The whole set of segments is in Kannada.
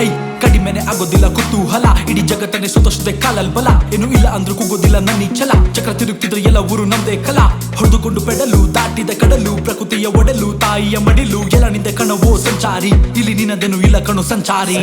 ಐ ಕಡಿಮೆನೆ ಆಗೋದಿಲ್ಲ ಕುತೂಹಲ, ಇಡೀ ಜಗತ್ತನ್ನೇ ಸುತ್ತೋಷ್ಟದೆ ಕಾಲಲ್ ಬಲ. ಏನು ಇಲ್ಲ ಅಂದ್ರೂ ಕುಗೋದಿಲ್ಲ ನನ್ನಿ ಛಲ, ಚಕ್ರ ತಿರುಗ್ತಿದ್ರೆ ಎಲ್ಲ ಊರು ನಮ್ದೇ ಕಲ. ಹೊಡೆದುಕೊಂಡು ಪೆಡಲು ದಾಟಿದ ಕಡಲು, ಪ್ರಕೃತಿಯ ಒಡಲು ತಾಯಿಯ ಮಡಿಲು. ಎಲ್ಲ ನಿಂದೆ ಕಣವೋ ಸಂಚಾರಿ, ಇಲ್ಲಿ ನಿನ್ನದೇನು ಇಲ್ಲ ಕಣೋ ಸಂಚಾರಿ.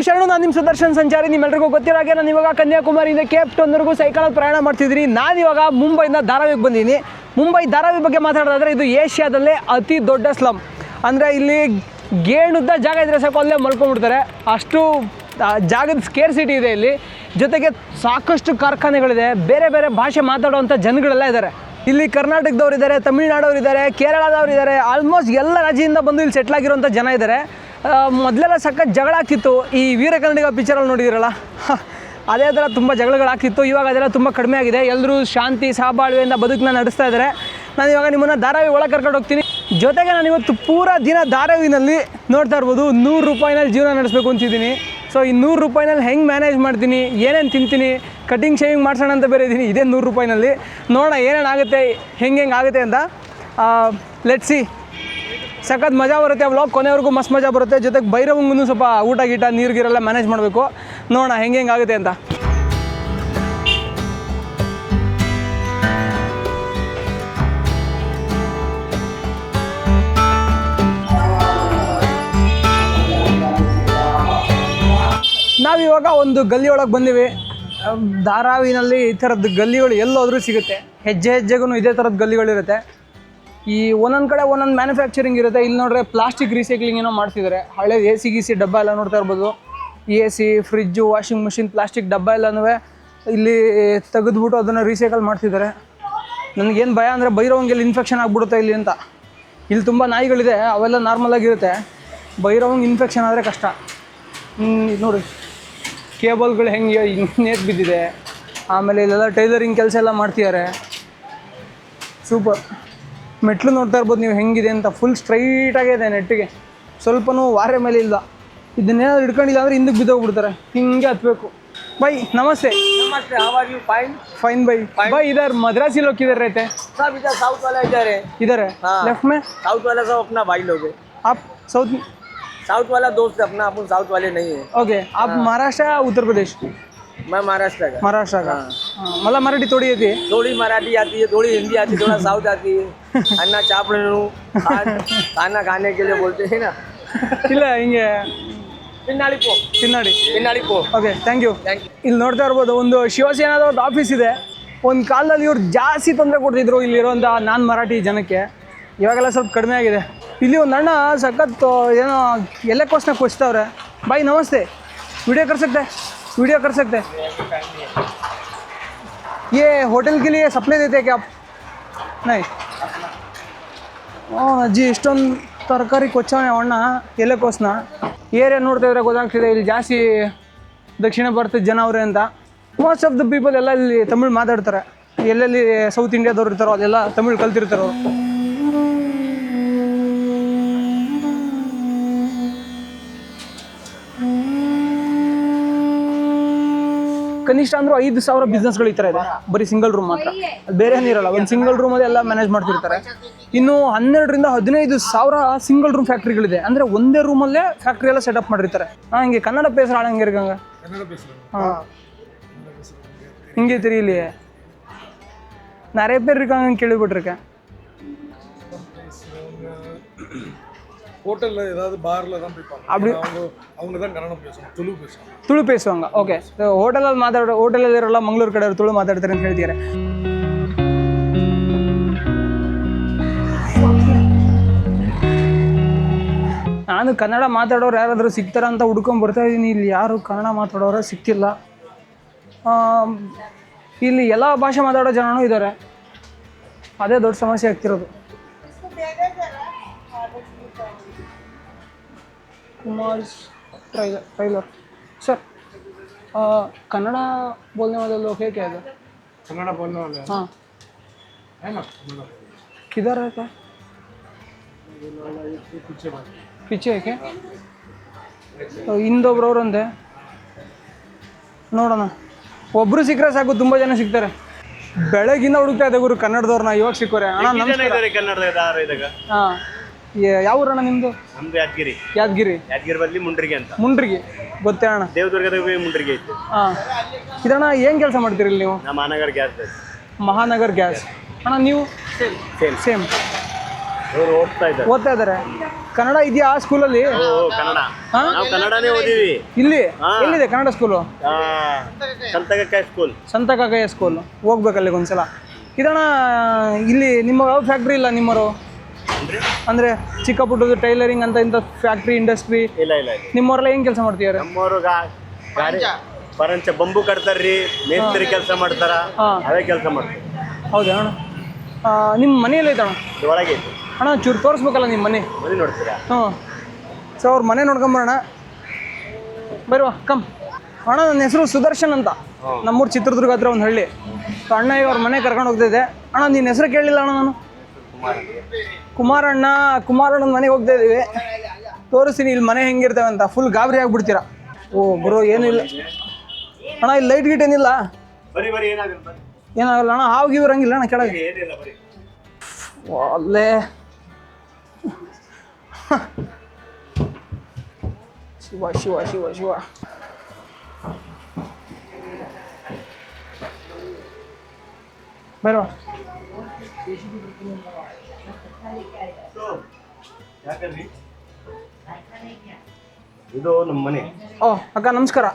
ಶರಣು, ನಾನು ನಿಮ್ಮ ಸುದರ್ಶನ್ ಸಂಚಾರಿ. ನಿಮ್ಮೆಲ್ಲರಿಗೂ ಗೊತ್ತಿರೋ ಹಾಗೆ ನಾನು ಇವಾಗ ಕನ್ಯಾಕುಮಾರಿಯಿಂದ ಕೇಪ್ ಟೌನ್ವರೆಗೂ ಸೈಕಲಲ್ಲಿ ಪ್ರಯಾಣ ಮಾಡ್ತಿದ್ದೀನಿ. ನಾನಿವಾಗ ಮುಂಬೈಯಿಂದ ಧಾರಾವಿಗೆ ಬಂದಿದ್ದೀನಿ. ಮುಂಬೈ ಧಾರಾವಿ ಬಗ್ಗೆ ಮಾತಾಡೋದಾದರೆ ಇದು ಏಷ್ಯಾದಲ್ಲೇ ಅತಿ ದೊಡ್ಡ ಸ್ಲಮ್. ಅಂದರೆ ಇಲ್ಲಿ ಗೇಣುದ್ದ ಜಾಗ ಇದ್ದರೆ ಸಾಕು ಅಲ್ಲೇ ಮಲ್ಕೊಂಡ್ಬಿಡ್ತಾರೆ, ಅಷ್ಟು ಜಾಗದ ಸ್ಕೇರ್ಸಿಟಿ ಇದೆ ಇಲ್ಲಿ. ಜೊತೆಗೆ ಸಾಕಷ್ಟು ಕಾರ್ಖಾನೆಗಳಿದೆ, ಬೇರೆ ಬೇರೆ ಭಾಷೆ ಮಾತಾಡುವಂಥ ಜನಗಳೆಲ್ಲ ಇದ್ದಾರೆ. ಇಲ್ಲಿ ಕರ್ನಾಟಕದವ್ರು ಇದ್ದಾರೆ, ತಮಿಳ್ನಾಡವ್ರು ಇದ್ದಾರೆ, ಕೇರಳದವ್ರು ಇದ್ದಾರೆ, ಆಲ್ಮೋಸ್ಟ್ ಎಲ್ಲ ರಾಜ್ಯದಿಂದ ಬಂದು ಇಲ್ಲಿ ಸೆಟ್ಲ್ ಆಗಿರೋಂಥ ಜನ ಇದ್ದಾರೆ. ಮೊದಲೆಲ್ಲ ಸಖತ್ ಜಗಳ ಆಗ್ತಿತ್ತು, ಈ ವೀರ ಕನ್ನಡಿಗ ಪಿಕ್ಚರಲ್ಲಿ ನೋಡಿದಿರಲ್ಲ ಅದೇ ಥರ ತುಂಬ ಜಗಳಗಳಾಗ್ತಿತ್ತು. ಇವಾಗ ಅದೆಲ್ಲ ತುಂಬ ಕಡಿಮೆ ಆಗಿದೆ. ಎಲ್ಲರೂ ಶಾಂತಿ ಸಹಬಾಳ್ವೆಯಿಂದ ಬದುಕನ್ನ ನಡೆಸ್ತಾ ಇದ್ದಾರೆ. ನಾನು ಇವಾಗ ನಿಮ್ಮನ್ನು ಧಾರಾವಿ ಒಳಗೆ ಕರ್ಕೊಂಡು ಹೋಗ್ತೀನಿ. ಜೊತೆಗೆ ನಾನು ಇವತ್ತು ಪೂರಾ ದಿನ ಧಾರಾವಿನಲ್ಲಿ ನೋಡ್ತಾ ಇರ್ಬೋದು 100 ರೂಪಾಯಿನಲ್ಲಿ ಜೀವನ ನಡೆಸಬೇಕು ಅಂತಿದ್ದೀನಿ. ಸೊ ಈ 100 ರೂಪಾಯಿನಲ್ಲಿ ಹೆಂಗೆ ಮ್ಯಾನೇಜ್ ಮಾಡ್ತೀನಿ, ಏನೇನು ತಿಂತೀನಿ, ಕಟಿಂಗ್ ಶೇವಿಂಗ್ ಮಾಡ್ಸೋಣ ಅಂತ ಬೇರೆ ಇದ್ದೀನಿ ಇದೇ 100 ರೂಪಾಯಿನಲ್ಲಿ. ನೋಡೋಣ ಏನೇನು ಆಗುತ್ತೆ, ಹೆಂಗೆ ಆಗುತ್ತೆ ಅಂತ. Let's see. ಸಖತ್ ಮಜಾ ಬರುತ್ತೆ, ವ್ಲಾಗ್ ಕೊನೆವರೆಗೂ ಮಸ್ತ್ ಮಜಾ ಬರುತ್ತೆ. ಜೊತೆಗೆ ಭೈರವಂಗೂ ಸ್ವಲ್ಪ ಊಟ ಗೀಟ ನೀರಿಗಿರೆಲ್ಲ ಮ್ಯಾನೇಜ್ ಮಾಡಬೇಕು. ನೋಡೋಣ ಹೆಂಗೆ ಆಗುತ್ತೆ ಅಂತ. ನಾವಿವಾಗ ಒಂದು ಗಲ್ಲಿ ಒಳಗೆ ಬಂದೀವಿ. ಧಾರಾವಿನಲ್ಲಿ ಈ ಥರದ್ದು ಗಲ್ಲಿಗಳು ಎಲ್ಲೋದ್ರೂ ಸಿಗುತ್ತೆ. ಹೆಜ್ಜೆ ಹೆಜ್ಜೆಗೂ ಇದೇ ಥರದ್ದು ಗಲ್ಲಿಗಳಿರುತ್ತೆ. ಈ ಒಂದೊಂದು ಕಡೆ ಒಂದೊಂದು ಮ್ಯಾನುಫ್ಯಾಕ್ಚರಿಂಗ್ ಇರುತ್ತೆ. ಇಲ್ಲಿ ನೋಡ್ರೆ ಪ್ಲಾಸ್ಟಿಕ್ ರೀಸೈಕ್ಲಿಂಗ್ ಏನೋ ಮಾಡ್ತಿದ್ದಾರೆ. ಹಳೆ AC ಗೀಸಿ ಡಬ್ಬ ಎಲ್ಲ ನೋಡ್ತಾ ಇರ್ಬೋದು. AC, fridge, washing machine, plastic ಡಬ್ಬ ಎಲ್ಲನೂ ಇಲ್ಲಿ ತೆಗೆದುಬಿಟ್ಟು ಅದನ್ನು ರೀಸೈಕಲ್ ಮಾಡ್ತಿದ್ದಾರೆ. ನನಗೇನು ಭಯ ಅಂದರೆ ಭೈರವಂಗೆಲ್ಲಿ ಇನ್ಫೆಕ್ಷನ್ ಆಗಿಬಿಡುತ್ತೆ ಇಲ್ಲಿ ಅಂತ. ಇಲ್ಲಿ ತುಂಬ ನಾಯಿಗಳಿದೆ, ಅವೆಲ್ಲ ನಾರ್ಮಲಾಗಿರುತ್ತೆ. ಭೈರವಂಗೆ ಇನ್ಫೆಕ್ಷನ್ ಆದರೆ ಕಷ್ಟ. ನೋಡಿ ಕೇಬಲ್ಗಳು ಹೆಂಗೆ ನೇತು ಬಿದ್ದಿದೆ. ಆಮೇಲೆ ಇಲ್ಲೆಲ್ಲ ಟೈಲರಿಂಗ್ ಕೆಲಸ ಎಲ್ಲ ಮಾಡ್ತಿದ್ದಾರೆ. ಸೂಪರ್. ಮೆಟ್ಲು ನೋಡ್ತಾ ಇರ್ಬೋದು ನೀವು ಹೆಂಗಿದೆ ಅಂತ. ಫುಲ್ ಸ್ಟ್ರೈಟಾಗಿದೆ ನೆಟ್ಟಿಗೆ, ಸ್ವಲ್ಪನೂ ವಾರೆ ಮೇಲೆ ಇಲ್ಲ. ಇದನ್ನೇನಾದ್ರು ಹಿಡ್ಕೊಂಡಿಲ್ಲ ಅಂದರೆ ಹಿಂದಕ್ಕೆ ಬಿದ್ದೋಗ್ಬಿಡ್ತಾರೆ. ಹಿಂಗೆ ಹತ್ಬೇಕು. ಬೈ ನಮಸ್ತೆ. नमस्ते, how are you? Fine fine भाई. भाई इधर मद्रासी लोग किधर रहते हैं? सब इधर साउथ वाला इधर है। इधर है हाँ। लेफ्ट में. साउथ वाला सब अपना भाई लोग है। आप साउथ. साउथ वाला दोस्त है अपना, अपन साउथ वाले नहीं है। ओके. आप महाराष्ट्र या उत्तर प्रदेश? मैं महाराष्ट्र का। महाराष्ट्र का. हाँ, मला मराठी थोड़ी येते है. थोड़ी मराठी आती है, थोड़ी हिंदी आती है, थोड़ा साउथ आती है। अन्ना चापड़े खाना खाने के लिए बोलते हैं ना। ಇಲ್ಲ ಹಿಂಗೆ पिन्नाड़ी पो, ತಿನ್ನಾಡಿ. पिन्नाड़ी पो। Okay thank you. Thank you. ಇಲ್ಲಿ ನೋಡ್ತಾ ಇರ್ಬೋದು ಒಂದು ಶಿವಸೇನಾದ ಒಂದು ಆಫೀಸ್ ಇದೆ. ಒಂದು ಕಾಲದಲ್ಲಿ ಇವ್ರು ಜಾಸ್ತಿ ತೊಂದರೆ ಕೊಡ್ತಿದ್ರು ಇಲ್ಲಿರೋಂಥ ನಾನ್ ಮರಾಠಿ ಜನಕ್ಕೆ. ಇವಾಗೆಲ್ಲ ಸ್ವಲ್ಪ ಕಡಿಮೆ ಆಗಿದೆ. ಇಲ್ಲಿ ಒಂದು ಅಣ್ಣ ಸಖತ್ ಏನೋ ಎಲೆಕೋಸ್ನ ಕೊಚ್ತವ್ರೆ. ಬಾಯ್ ನಮಸ್ತೆ. वीडियो कर सकते हैं. ये होटल के लिए सप्लाई देते हैं क्या आप? नहीं. ಅಜ್ಜಿ ಇಷ್ಟೊಂದು ತರಕಾರಿ ಕೊಚ್ಚವನೆ ಅಣ್ಣ ಎಲೆಕೋಸ್ನ. ಏರಿಯಾ ನೋಡ್ತಾ ಇದ್ರೆ ಗೊತ್ತಾಗ್ತಿದೆ ಇಲ್ಲಿ ಜಾಸ್ತಿ ದಕ್ಷಿಣ ಭಾರತದ ಜನ ಅವರೇ ಅಂತ. ಮೋಸ್ಟ್ ಆಫ್ ದ ಪೀಪಲ್ ಎಲ್ಲ ಇಲ್ಲಿ ತಮಿಳ್ ಮಾತಾಡ್ತಾರೆ. ಎಲ್ಲೆಲ್ಲಿ ಸೌತ್ ಇಂಡಿಯಾದವ್ರು ಇರ್ತಾರೋ ಅಲ್ಲೆಲ್ಲ ತಮಿಳ್ ಕಲ್ತಿರ್ತಾರೋ. ಕನಿಷ್ಠ ಅಂದರೂ 5,000 ಬಿಸ್ನೆಸ್ಗಳು ಈ ಥರ ಇದೆ, ಬರೀ ಸಿಂಗಲ್ ರೂಮ್ ಮಾತ್ರ. ಅದು ಬೇರೆ ಏನಿರಲ್ಲ, ಒಂದು ಸಿಂಗಲ್ ರೂಮಲ್ಲಿ ಎಲ್ಲ ಮ್ಯಾನೇಜ್ ಮಾಡ್ತಿರ್ತಾರೆ. ಇನ್ನು 12ರಿಂದ 15,000 ಸಿಂಗಲ್ ರೂಮ್ ಫ್ಯಾಕ್ಟ್ರಿಗಳಿದೆ. ಅಂದರೆ ಒಂದೇ ರೂಮಲ್ಲೇ ಫ್ಯಾಕ್ಟ್ರಿ ಎಲ್ಲ ಸೆಟಪ್ ಮಾಡಿರ್ತಾರೆ. ಹಿಂಗೆ ಕನ್ನಡ பேசுகிற ஆளுங்க இருக்காங்க. ಹಿಂಗೆ தெரியல நிறைய பேர் இருக்காங்கன்னு கேள்விப்பட்டிருக்கேன். ஹோட்டல்ல ஏதாவது பார்ல தான் போய்ப்பாங்க. அப்படி அவங்க தான் கன்னடம் பேசுவாங்க, ತುಳು பேசுவாங்க. ಓಕೆ. ಹೋಟೆಲಲ್ಲಿ ಮಾತಾಡೋ ಹೋಟೆಲಲ್ಲಿ ಇರೋಲ್ಲ ಮಂಗಳೂರು ಕಡೆ ತುಳು ಮಾತಾಡ್ತಾರೆ ಅಂತ ಹೇಳ್ತಿದ್ದಾರೆ. ನಾನು ಕನ್ನಡ ಮಾತಾಡೋರು ಯಾರಾದರೂ ಸಿಗ್ತಾರ ಅಂತ ಹುಡ್ಕೊಂಡು ಬರ್ತಾ ಇದ್ದೀನಿ. ಇಲ್ಲಿ ಯಾರು ಕನ್ನಡ ಮಾತಾಡೋರು ಸಿಕ್ತಿಲ್ಲ. ಇಲ್ಲಿ ಎಲ್ಲ ಭಾಷೆ ಮಾತಾಡೋ ಜನನೂ ಇದ್ದಾರೆ. ಅದೇ ದೊಡ್ಡ ಸಮಸ್ಯೆ ಆಗ್ತಿರೋದು. कुमार ट्रेलर सर, कन्नड़ा बोलने वाले लोग हैं क्या इधर? कन्नड़ा बोलने वाले हाँ है ना? किधर रहता है? ಪಿಚ್ಚೆ ಏಕೆ ಹಿಂದೊಬ್ರವ್ರಂದೆ ನೋಡೋಣ. ಒಬ್ರು ಸಿಕ್ಕರೆ ಸಾಕು, ತುಂಬ ಜನ ಸಿಗ್ತಾರೆ. ಬೆಳಗಿಂದ ಹುಡುಕ್ತಾ ಇದೆ ಗುರು ಕನ್ನಡದವ್ರನ್ನ, ಇವಾಗ ಸಿಕ್ಕೋರೆ. ಅಣ್ಣ ನಮಸ್ಕಾರ. ಹಾಂ, ಯಾವ ಊರಣ್ಣ ನಿಮ್ಮದು? ನಮ್ದು ಯಾದಗಿರಿ. ಯಾದಗಿರಿ ಬದಲಿ ಮುಂಡ್ರಿಗೆ ಅಂತ. ಮುಂಡ್ರಿಗೆ ಗೊತ್ತೇ ಅಣ್ಣ? ದೇವದುರ್ಗದ ಮುಂಡ್ರಿಗೆ ಇತ್ತು. ಹಾಂ, ಇದಣ್ಣ ಏನು ಕೆಲಸ ಮಾಡ್ತೀರಿ ಇಲ್ಲಿ ನೀವು? ನಮ್ಮ ಮಹಾನಗರ್ ಗ್ಯಾಸ್. ಮಹಾನಗರ್ ಗ್ಯಾಸ್. ಅಣ್ಣ ನೀವು? ಸೇಮ್. ಅವರು ಓದ್ತಾ ಇದ್ದಾರೆ. ಕನ್ನಡ ಇದೆಯಾ ಆ ಸ್ಕೂಲಲ್ಲಿ? ಕನ್ನಡ. ಹಾಂ, ನಾವು ಕನ್ನಡನೇ ಓದಿವಿ. ಇಲ್ಲಿ ಎಲ್ಲಿದೆ ಕನ್ನಡ ಸ್ಕೂಲು? ಸಂತಕಾಯ ಸ್ಕೂಲ್. ಸಂತಕಾಯ ಸ್ಕೂಲ್. ಹೋಗ್ಬೇಕಲ್ಲಿಗೆ ಒಂದ್ಸಲ. ಇದಣ್ಣ ಇಲ್ಲಿ ನಿಮ್ಮ ಯಾವ ಫ್ಯಾಕ್ಟ್ರಿ ಇಲ್ಲ ನಿಮ್ಮವರು? ಅಂದರೆ ಚಿಕ್ಕ ಪುಟ್ಟದು ಟೈಲರಿಂಗ್ ಅಂತ ಇಂಥ ಫ್ಯಾಕ್ಟ್ರಿ ಇಂಡಸ್ಟ್ರಿ ಇಲ್ಲ. ನಿಮ್ಮವರೆಲ್ಲ ಏನು ಕೆಲಸ ಮಾಡ್ತಿದ್ದಾರೆ? ನಮ್ಮವರು ಗಾಡಿ ಪರಂಚ ಬಂಬು ಕಟ್ತಾರ್ರಿ, ಮೇಸ್ತ್ರಿ ಕೆಲಸ ಮಾಡ್ತಾರ. ಅವೇ ಕೆಲಸ ಮಾಡ್ತಾರೆ. ಹೌದಾ ಅಣ್ಣ? ನಿಮ್ಮ ಮನೆಯಲ್ಲ ಐತಣ್ಣ? ಒಳಗೆ ಐತಿ ಅಣ್ಣ, ಚೂರು ತೋರಿಸ್ಬೇಕಲ್ಲ ನಿಮ್ಮ ಮನೆ. ಮನೆ ನೋಡ್ತೀರಾ? ಹ್ಞೂ. ಸೊ ಅವ್ರ ಮನೆ ನೋಡ್ಕೊಂಬರೋಣ. ಬರುವ ಕಮ್. ಅಣ್ಣ, ನನ್ನ ಹೆಸರು ಸುದರ್ಶನ್ ಅಂತ. ನಮ್ಮೂರು ಚಿತ್ರದುರ್ಗ ಹತ್ರ ಒಂದು ಹಳ್ಳಿ. ಸೊ ಅಣ್ಣ ಇವ್ರ ಮನೆ ಕರ್ಕೊಂಡು ಹೋಗ್ತಿದ್ದೆ. ಅಣ್ಣ ನಿನ್ನ ಹೆಸರು ಕೇಳಲಿಲ್ಲ ಅಣ್ಣ ನಾನು? ಕುಮಾರಣ್ಣನ ಮನೆಗೆ ಹೋಗ್ತಾ ಇದ್ದೀವಿ. ತೋರಿಸ್ತೀನಿ ಇಲ್ಲಿ ಮನೆ ಹೆಂಗಿರ್ತವೆ ಅಂತ. ಫುಲ್ ಗಾಬರಿ ಆಗ್ಬಿಡ್ತೀರಾ. ಓ ಬ್ರೋ, ಏನೂ ಇಲ್ಲ ಅಣ್ಣ, ಇಲ್ಲಿ ಲೈಟ್ ಗೀಟ್ ಏನಿಲ್ಲ? ಏನಾಗಲ್ಲ ಅಣ್ಣ? ಹಾವು ಗೀವು ಇರಂಗಿಲ್ಲ ಅಣ್ಣ ಕೆಳಗೆ? ಅಲ್ಲೇ ಶಿವ ಶಿವ ಶಿವ ಶಿವ. ಬರುವ. ಇದು ನಮ್ಮ ಮನೆ. ಓ ಅಕ್ಕ ನಮಸ್ಕಾರ.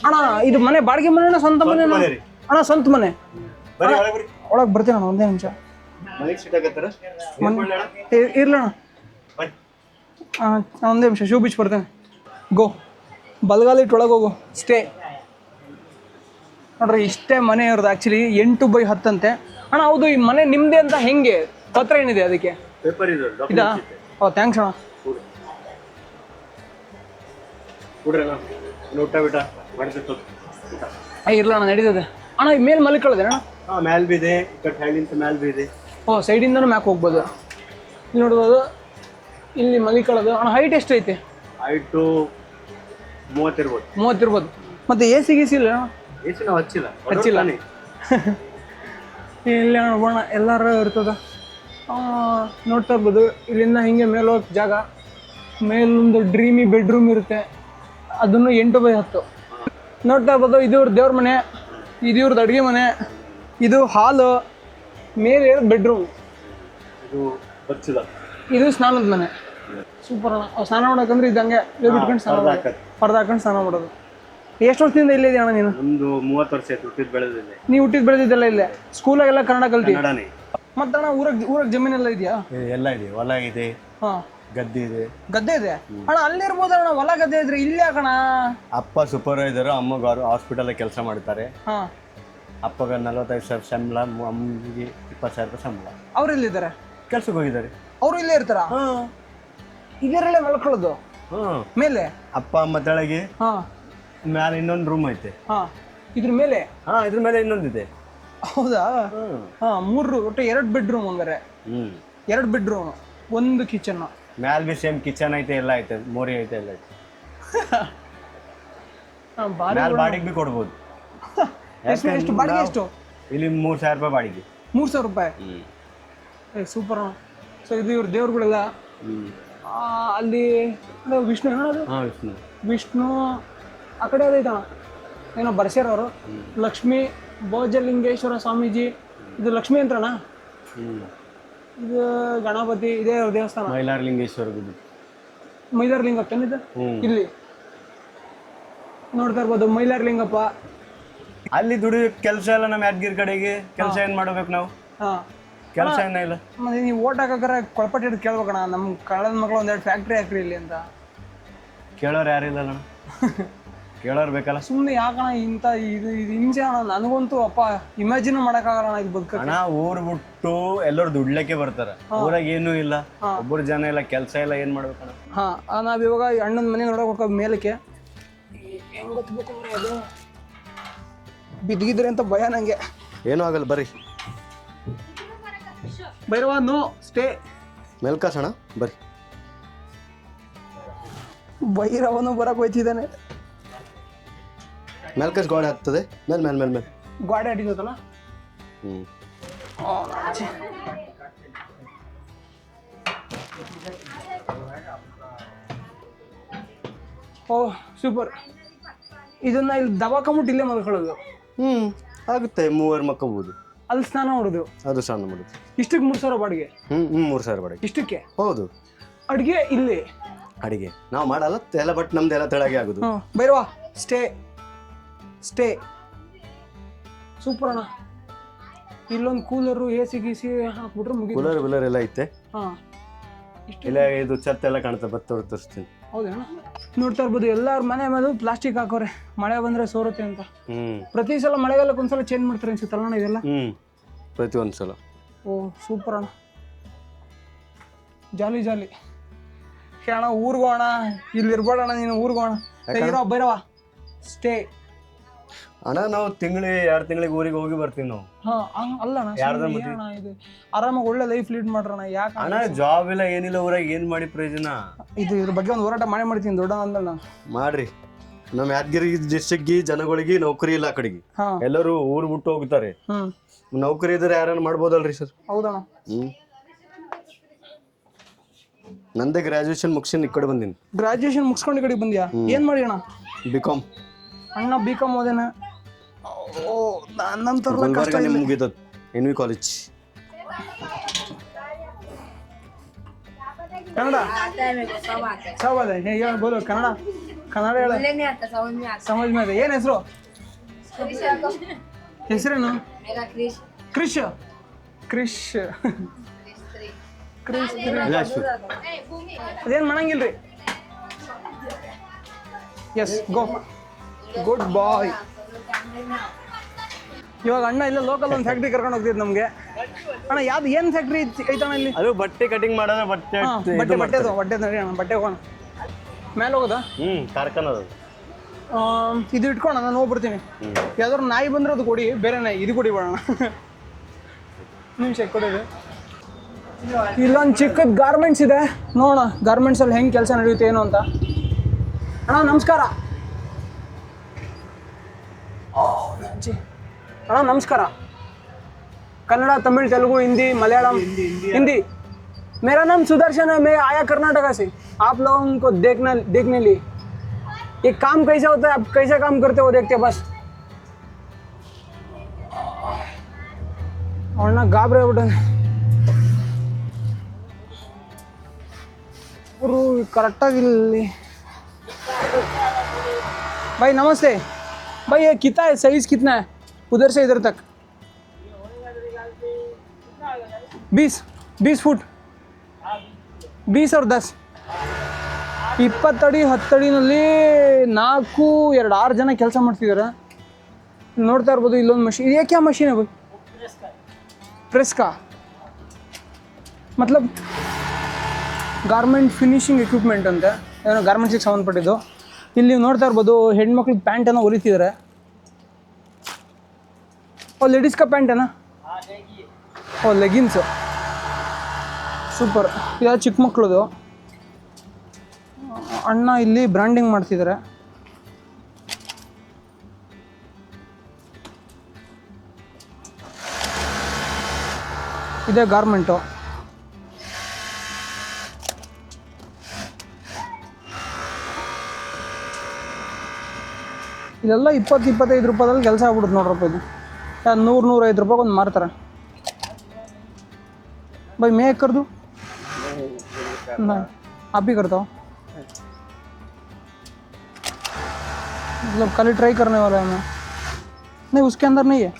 ಅಣ್ಣ ಇದು ಮನೆ ಬಾಡಿಗೆ ಮನೆನಾ ಸ್ವಂತ ಮನೆ? ಅಣ್ಣ ಸ್ವಂತ ಮನೆ. ಒಳಗೆ ಬರ್ತೀನಿ ಅಣ್ಣ, ಒಂದೇ ನಿಮಿಷ. ಇರ್ಲಣ್ಣ, ಒಂದೇ ನಿಮಿಷ. ಶೂ ಬಿಚ್ ಬರ್ತೇನೆ. ಗೋ ಬಲ್ಗಾಲಿಟ್ಟು ಒಳಗೆ ಹೋಗು. ಸ್ಟೇ. ನೋಡ್ರಿ, ಇಷ್ಟೇ ಮನೆ ಇರೋದು. ಆ್ಯಕ್ಚುಲಿ 8x10 ಅಂತೆ. ಅಣ್ಣ ಹೌದು, ಈ ಮನೆ ನಿಮ್ಮದೇ ಅಂತ ಹೆಂಗೆ? ಪತ್ರ ಏನಿದೆ ಅದಕ್ಕೆ? ಪೇಪರ್ ಇದಾ? ಓ ಥ್ಯಾಂಕ್ಸ್ ಅಣ್ಣ. ಊಟ ಬಿಟ ಮಾಡ್ತಿತ್ತು. ಇರ್ಲ ಅಣ್ಣ, ನಡೀತದೆ. ಅಣ್ಣ ಈ ಮೇಲೆ ಮಲ್ಕೊಳ್ಳೋದೆ ಅಣ್ಣ? ಹಾಂ, ಮ್ಯಾಲ್ ಬಿ ಇದೆ. ಸೈಡಿಂದ ಮ್ಯಾಲ್ ಬಿ ಇದೆ. ಓ, ಸೈಡಿಂದನೂ ಮ್ಯಾಕ್ ಹೋಗ್ಬೋದು. ಇಲ್ಲಿ ನೋಡ್ಬೋದು, ಇಲ್ಲಿ ಮಲ್ಕೊಳ್ಳೋದು. ಅಣ್ಣ ಹೈಟ್ ಎಷ್ಟು ಐತೆ? ಹೈಟು 30 ಇರ್ಬೋದು. 30 ಇರ್ಬೋದು. ಮತ್ತು ಎ ಸಿ ಗೀಸಿ ಇಲ್ಲ ಅಣ್ಣ? ಎ ಸಿ ನಾವು ಹಚ್ಚಿಲ್ಲ. ಇಲ್ಲಿ ನೋಡೋಣ, ಎಲ್ಲರೂ ಇರ್ತದೆ. ನೋಡ್ತಾ ಇರ್ಬೋದು, ಇಲ್ಲಿಂದ ಹಿಂಗೆ ಮೇಲೆ ಹೋಗೋ ಜಾಗ. ಮೇಲೊಂದು ಡ್ರೀಮಿ ಬೆಡ್ರೂಮ್ ಇರುತ್ತೆ, ಅದನ್ನು 8x10. ನೋಡ್ತಾ ಇರ್ಬೋದು, ಇದು ಇವ್ರ ದೇವ್ರ ಮನೆ, ಇದು ಇವ್ರದ್ದು ಅಡುಗೆ ಮನೆ, ಇದು ಹಾಲು, ಮೇಲೆ ಬೆಡ್ರೂಮ್, ಇದು ಸ್ನಾನದ ಮನೆ. ಸೂಪರ್ ಅಣ್ಣ. ಸ್ನಾನ ಮಾಡೋಕಂದ್ರೆ ಇದ್ದಂಗೆ ಬಿಟ್ಕೊಂಡು ಸ್ನಾನ ಮಾಡೋದು, ಪರ್ದ ಹಾಕೊಂಡು ಸ್ನಾನ ಮಾಡೋದು. ಎಷ್ಟು ವರ್ಷದಿಂದ ಇಲ್ಲೇ ಇದೆಯಣ್ಣ ನೀನು? ಒಂದು 30 ವರ್ಷ ಆಯ್ತು ಹುಟ್ಟಿದ್ದು ಬೆಳೆದಿದ್ದೆ. ನೀವು ಹುಟ್ಟಿದ್ದು ಬೆಳೆದಿದ್ದೆಲ್ಲ ಇಲ್ಲೇ? ಸ್ಕೂಲಾಗೆಲ್ಲ ಕನ್ನಡ ಕಲ್ತಿ? ಮತ್ತಣ್ಣ ಊರಾಗ ಜಮೀನೆಲ್ಲ ಇದೆಯಾ? ಎಲ್ಲ ಇದೆ. ಹೊಲ ಇದೆ, ಹಾಂ, ಗದ್ದೆ ಇದೆ. ಗದ್ದೆ ಇದೆ ಅಣ್ಣ? ಅಲ್ಲಿರ್ಬೋದಣ್ಣ, ಹೊಲ ಗದ್ದೆ ಇದ್ರೆ ಇಲ್ಲಿ ಯಾಕಣ್ಣ? ಅಪ್ಪ ಸೂಪರ್ವೈಸರು, ಅಮ್ಮಗಾರು ಹಾಸ್ಪಿಟಲ್ ಕೆಲಸ ಮಾಡ್ತಾರೆ. ಹಾಂ, ಅಪ್ಪಗ 45,000 ಸಂಬಳ, ಅಮ್ಮಗೆ 20,000 ರೂಪಾಯಿ ಸಂಬಳ. ಅವ್ರು ಎಲ್ಲಿದ್ದಾರೆ? ಕೆಲ್ಸಕ್ಕೆ ಹೋಗಿದ್ದಾರೆ. ಅವರು ಇಲ್ಲೇ ಇರ್ತಾರ? ಇದರಲ್ಲೇ ಮಲ್ಕೊಳ್ಳೋದು ಮೇಲೆ? ಅಪ್ಪ ಅಮ್ಮ ತೆಳಗೆ, ಮೇಲೆ ಇನ್ನೊಂದು ರೂಮ್ ಐತೆ. ಇದ್ರ ಮೇಲೆ? ಇದ್ರ ಮೇಲೆ ಇನ್ನೊಂದಿದೆ. ಹೌದಾ? 3 ಒಟ್ಟು 2 ಬೆಡ್ರೂಮ್. ಹಂಗಾರೆ 2 ಬೆಡ್ರೂಮ್, 1 ಕಿಚನ್. ಮ್ಯಾಲ್ ಬಿ ಸೇಮ್ ಕಿಚನ್ ಐತೆ, ಎಲ್ಲ ಐತೆ, ಮೋರಿ ಐತೆ, ಎಲ್ಲ ಐತೆ. ಬಾಡಿಗೆ ಬಿ ಕೊಡ್ಬೋದು. ಎಷ್ಟು ಬಾಡಿಗೆ? ಎಷ್ಟು ಇಲ್ಲಿ? 3,000 ರೂಪಾಯಿ ಬಾಡಿಗೆ. 3,000 ರೂಪಾಯಿ? ಸೂಪರ್. ಸೊ ಇದು ಇವ್ರ ದೇವ್ರುಗಳೆಲ್ಲ. ಅಲ್ಲಿ ವಿಷ್ಣು ಹೇಳೋದು? ವಿಷ್ಣು ಆ ಕಡೆ ಅದೈತಣ್ಣ, ಏನೋ ಬರ್ಸ್ಯಾರ ಅವರು. ಲಕ್ಷ್ಮೀ ಭೋಜಲಿಂಗೇಶ್ವರ ಸ್ವಾಮೀಜಿ. ಇದು ಲಕ್ಷ್ಮೀ ಅಂತಣ್ಣ, ಇದು ಗಣಪತಿ, ಇದೇ ದೇವಸ್ಥಾನ. ಮೈಲಾರಲಿಂಗೇಶ್ವರ ಗುಡಿ. ಮೈಲಾರಲಿಂಗಪ್ಪ ಏನಿದೆ ಇಲ್ಲಿ ನೋಡ್ತಾ ಇರ್ಬೋದು. ಮೈಲಾರಲಿಂಗಪ್ಪ ಅಲ್ಲಿ ದುಡಿ ಕೆಲಸ ಎಲ್ಲ. ನಮ್ಮ ಯಾದಗಿರಿ ಕಡೆಗೆ ಕೆಲಸ ಏನ್ ಮಾಡ್ಬೇಕು ನಾವು? ಕೆಲಸ ಏನ ಇಲ್ಲ. ಮತ್ತೆ ನೀವು ಓಟ್ ಹಾಕಕ್ಕಾರ ಕೊಳಪಟ್ಟಿ ಹಿಡಿದು ಕೇಳ್ಬೇಕಣ್ಣ, ನಮ್ಮ ಕಳ್ಳದ ಮಕ್ಕಳು 1-2 ಫ್ಯಾಕ್ಟ್ರಿ ಹಾಕ್ರಿ ಇಲ್ಲಿ ಅಂತ. ಕೇಳೋರು ಯಾರಿಲ್ಲ ಅಣ್ಣ, ಕೇಳೋರು ಬೇಕಲ್ಲ. ಸುಮ್ಮನೆ ಯಾಕಣ್ಣ ಇಂಥ ಇದು ಹಿಂಸೆ ಅಣ್ಣ. ನನಗಂತೂ ಅಪ್ಪ ಇಮ್ಯಾಜಿನ್ ಮಾಡೋಕ್ಕಾಗಲ್ಲ ಇದು ಬದುಕ. ಅಣ್ಣ ಊರ್ ಬಿಟ್ಟು ಎಲ್ಲರೂ ದುಡ್ಲಕ್ಕೆ ಬರ್ತಾರ, ಊರಾಗ ಏನೂ ಇಲ್ಲ, ಒಬ್ಬರು ಜನ ಇಲ್ಲ, ಕೆಲಸ ಇಲ್ಲ, ಏನ್ ಮಾಡ್ಬೇಕಣ್ಣ? ನಾವ್ ಇವಾಗ ಅಣ್ಣನ ಮನೆ ನೋಡಕ್ ಹೋಗ ಮೇಲಕ್ಕೆ. ಹೆಂಗ್ ಗೊತ್ತಬೇಕು ಅದು ಬಿದ್ದಿದ್ರೆ ಅಂತ ಭಯ ನಂಗೆ. ಏನೂ ಆಗಲ್ಲ ಬರ್ರಿ. Bhairava no stay. ಮೆಲ್ಕಾಸ್ ಅಣ್ಣ ಬರ್ರಿ. ಭೈರವನು ಬರಕ್ಕೆ ಹೋಯ್ತಿದ್ದಾನೆ. ಮೆಲ್ಕಾಸ್ ಗೋಡೆ ಆಗ್ತದೆ. ಮೇಲೆ ಗಾಡಿ ಅಡಿಗೋತಲ್ಲ. ಓಹ್ ಸೂಪರ್. ಇದನ್ನ ಇಲ್ಲಿ ದವಾಕೊಂಬಿಟ್ಟು ಇಲ್ಲೇ ಮಲ್ಕೊಳ್ಳೋದು. ಆಗುತ್ತೆ, 3 ಮಕ್ಕಬಹುದು. ಅಲ್ಲಿ ಸ್ನಾನ ಮಾಡೋದು, ಅದು ಸಣ್ಣ ಮಾಡೋದು. ಇಷ್ಟಕ್ಕೆ 3,000 ಬಾಡಿಗೆ. 3,000 ಬಾಡಿಗೆ ಇಷ್ಟಕ್ಕೆ. ಹೌದು. ಅಡುಗೆ ಇಲ್ಲಿ ಅಡಿಗೆ ನಾವು ಮಾಡಲ್ಲ ಎಲ್ಲ, ಬಟ್ ನಮ್ದೆಲ್ಲ ತೆಳಗೆ ಆಗೋದು. Bhairava stay stay. ಸೂಪರ್ ಅಣ್ಣ. ಇಲ್ಲೊಂದು ಕೂಲರು, AC ಗೀಸಿ ಹಾಕ್ಬಿಟ್ರೆ ಮುಗಿದು. ಕೂಲರ್ ಎಲ್ಲ ಐತೆ. ಹಾಂ ಇಲ್ಲ ಇದು ಛತ್ ಎಲ್ಲ ಕಾಣುತ್ತೆ, ತೋರಿಸ್ತೀನಿ. ಹೌದಣ್ಣ. ನೋಡ್ತಾ ಇರ್ಬೋದು ಎಲ್ಲಾರ ಮನೆ ಮೇಲೆ ಪ್ಲಾಸ್ಟಿಕ್ ಹಾಕೋರೆ, ಮಳೆ ಬಂದ್ರೆ ಸೋರುತ್ತೆ ಅಂತ. ಪ್ರತಿ ಸಲ ಮಳೆಗಾಲಕ್ಕೆ ಒಂದ್ಸಲ ಚೇಂಜ್ ಮಾಡ್ತಾರೆ ಅನ್ಸುತ್ತಲ್ಲ ಅಣ್ಣ ಇದೆಲ್ಲ. ಪ್ರತಿ ಒಂದ್ಸಲ. ಓ ಸೂಪರ್ ಅಣ್ಣ, ಜಾಲಿ ಜಾಲಿ. ಅಣ್ಣ ಊರ್ಗೋಣ, ಇಲ್ಲಿ ಇರ್ಬೇಡಣ್ಣ ನೀನು, ಊರ್ಗೋಣ. ಇರೋ ಭೈರವ ಸ್ಟೇ. ಅಣ್ಣ ನಾವು 2 ತಿಂಗಳಿಗೆ ಊರಿಗೆ ಹೋಗಿ ಬರ್ತೀವಿ ನಾವು. ಅಲ್ಲಣ್ಣ ಇದು ಆರಾಮಾಗಿ ಒಳ್ಳೆ ಲೈಫ್ ಲೀಡ್ ಮಾಡ್ರಣ. ಯಾಕೆ ಅಣ್ಣ ಜಾಬ್ ಇಲ್ಲ ಏನಿಲ್ಲ ಊರಾಗ, ಏನ್ ಮಾಡಿ ಪ್ರಯೋಜನ? ಇದ್ರ ಬಗ್ಗೆ ಒಂದು ಹೋರಾಟ ಮಾಡ್ತೀನಿ ದೊಡ್ಡ ಅಂದಲ್ಲ. ಮಾಡ್ರಿ. ನಮ್ಮ ಯಾದಗಿರಿ ಡಿಸ್ಟ್ರಿಕ್ಟ್ಗೆ ಜನಗಳಿಗೆ ನೌಕರಿ ಇಲ್ಲ, ಆ ಕಡೆಗೆ ಎಲ್ಲರೂ ಊರು ಬಿಟ್ಟು ಹೋಗ್ತಾರೆ. ನೌಕರಿ ಇದ್ರೆ ಯಾರನ್ನ ಮಾಡ್ಬೋದಲ್ರಿ ಸರ್? ಹೌದಣ್ಣ. ನಂದೇ ಗ್ರಾಜುಯೇಷನ್ ಮುಗಿಸಿ ಈ ಕಡೆ ಬಂದೀನಿ. ಗ್ರಾಜುಯೇಷನ್ ಮುಗಿಸ್ಕೊಂಡು ಈ ಕಡೆಗೆ ಬಂದ್ಯಾ? ಏನ್ ಮಾಡಿ ಅಣ್ಣ? ಬಿಕಾಮ್. ಅಣ್ಣ ಬಿಕಾಮ್ ಓದೇನ? ಓ ನನ್ನಂತರ ಮುಗಿದ NV ಕಾಲೇಜ್. ಕನ್ನಡ ಸವಾದ ಬೋಲೋ ಕನ್ನಡ. ಕನ್ನಡ ಹೇಳ. ಸಮಜ್ ಮೇಲೆ ಏನ್ ಹೆಸರು? ಹೆಸರೇನು? ಕ್ರಿಶ್. ಕ್ರಿಶ್ ಕ್ರಿಶ್ ಅದೇನು ಮಾಡಂಗಿಲ್ರಿ. ಎಸ್ ಗೋ ಗುಡ್ ಬಾಯ್. ಇವಾಗ ಅಣ್ಣ ಇಲ್ಲ ಲೋಕಲ್ ಒಂದು ಫ್ಯಾಕ್ಟ್ರಿ ಕರ್ಕೊಂಡು ಹೋಗ್ತಿದ್ ನಮ್ಗೆ. ಅಣ್ಣ ಯಾವ್ದು ಏನು ಫ್ಯಾಕ್ಟ್ರಿ ಐತಣ್ಣ ಇಲ್ಲಿ? ಅದು ಬಟ್ಟೆ ಕಟಿಂಗ್ ಮಾಡೋದು. ಬಟ್ಟೆ ನಡಿ ಅಣ್ಣ, ಬಟ್ಟೆ ಹೋಗೋಣ. ಮೇಲೆ ಹೋಗೋದಾ? ಕಾರ್ಖಾನೆ ಅದು. ಇದು ಇಟ್ಕೋಣ, ನಾನು ಹೋಗ್ಬಿಡ್ತೀನಿ. ಯಾವ್ದಾದ್ರು ನಾಯಿ ಬಂದ್ರೆ ಅದು ಕೊಡಿ, ಬೇರೆ ನಾಯಿ ಇದು ಕೊಡಿ ಬೇಡಣ್ಣ. ನಿಮಿಷ ಕೊಡೋದು. ಇಲ್ಲೊಂದು ಚಿಕ್ಕದ ಗಾರ್ಮೆಂಟ್ಸ್ ಇದೆ, ನೋಡೋಣ ಗಾರ್ಮೆಂಟ್ಸಲ್ಲಿ ಹೆಂಗೆ ಕೆಲಸ ನಡೆಯುತ್ತೆ ಏನು ಅಂತ. ಅಣ್ಣ ನಮಸ್ಕಾರ. ಅಣ್ಣ नमस्कार. कन्नड़ा, तमिल, तेलुगु, हिंदी, मलयालम, हिंदी. मेरा नाम सुदर्शन है, मैं आया कर्नाटका से आप लोगों को देखने लिए. ये काम कैसा होता है, आप कैसा काम करते हो देखते बस. और ना गाबरे उठन करेक्टाಗಿ. भाई नमस्ते. भाई ये कितना है, साइज कितना है उधर से इधर तक? 20 फुट. 20 और 10 20 ಅಡಿ 10 ಅಡಿನಲ್ಲಿ 4 2 6 ಜನ ಕೆಲಸ ಮಾಡ್ತಿದ್ದಾರೆ. ನೋಡ್ತಾ ಇರ್ಬೋದು ಇಲ್ಲೊಂದು ಮಷೀನ್. ये क्या मशीन है भाई? प्रेस का मतलब ಗಾರ್ಮೆಂಟ್ ಫಿನಿಶಿಂಗ್ ಎಕ್ವಿಪ್ಮೆಂಟ್ ಅಂತ ಏನೋ ಗಾರ್ಮೆಂಟ್ಸಿಗೆ ಸಂಬಂಧಪಟ್ಟಿದ್ದು. ಇಲ್ಲಿ ನೋಡ್ತಾ ಇರ್ಬೋದು ಹೆಣ್ಮಕ್ಳಿಗೆ ಪ್ಯಾಂಟನ್ನು ಹೊಲಿತಿದ್ದಾರೆ. और लेडीज़ का पैंट है ना, और लेगिन्स. ಸೂಪರ್. ಇದು ಚಿಕ್ಕ ಮಕ್ಕಳದು. ಅಣ್ಣ ಇಲ್ಲಿ ಬ್ರ್ಯಾಂಡಿಂಗ್ ಮಾಡ್ತಿದ್ದಾರೆ. ಇದೇ ಗಾರ್ಮೆಂಟು. ಇದೆಲ್ಲ 20-25 ರೂಪಾಯಿದಲ್ಲಿ ಕೆಲಸ ಆಗ್ಬಿಡುತ್ತೆ ನೋಡ್ರಪ್ಪ. ಇದು 100-105 ರೂಪಾಯಿ ಒಂದು ಮಾರ್ತಾರೆ. भाई मैं कर दूँ? नहीं आप ही करता हो? मतलब कल ट्राई करने वाला है मैं. नहीं उसके अंदर नहीं है,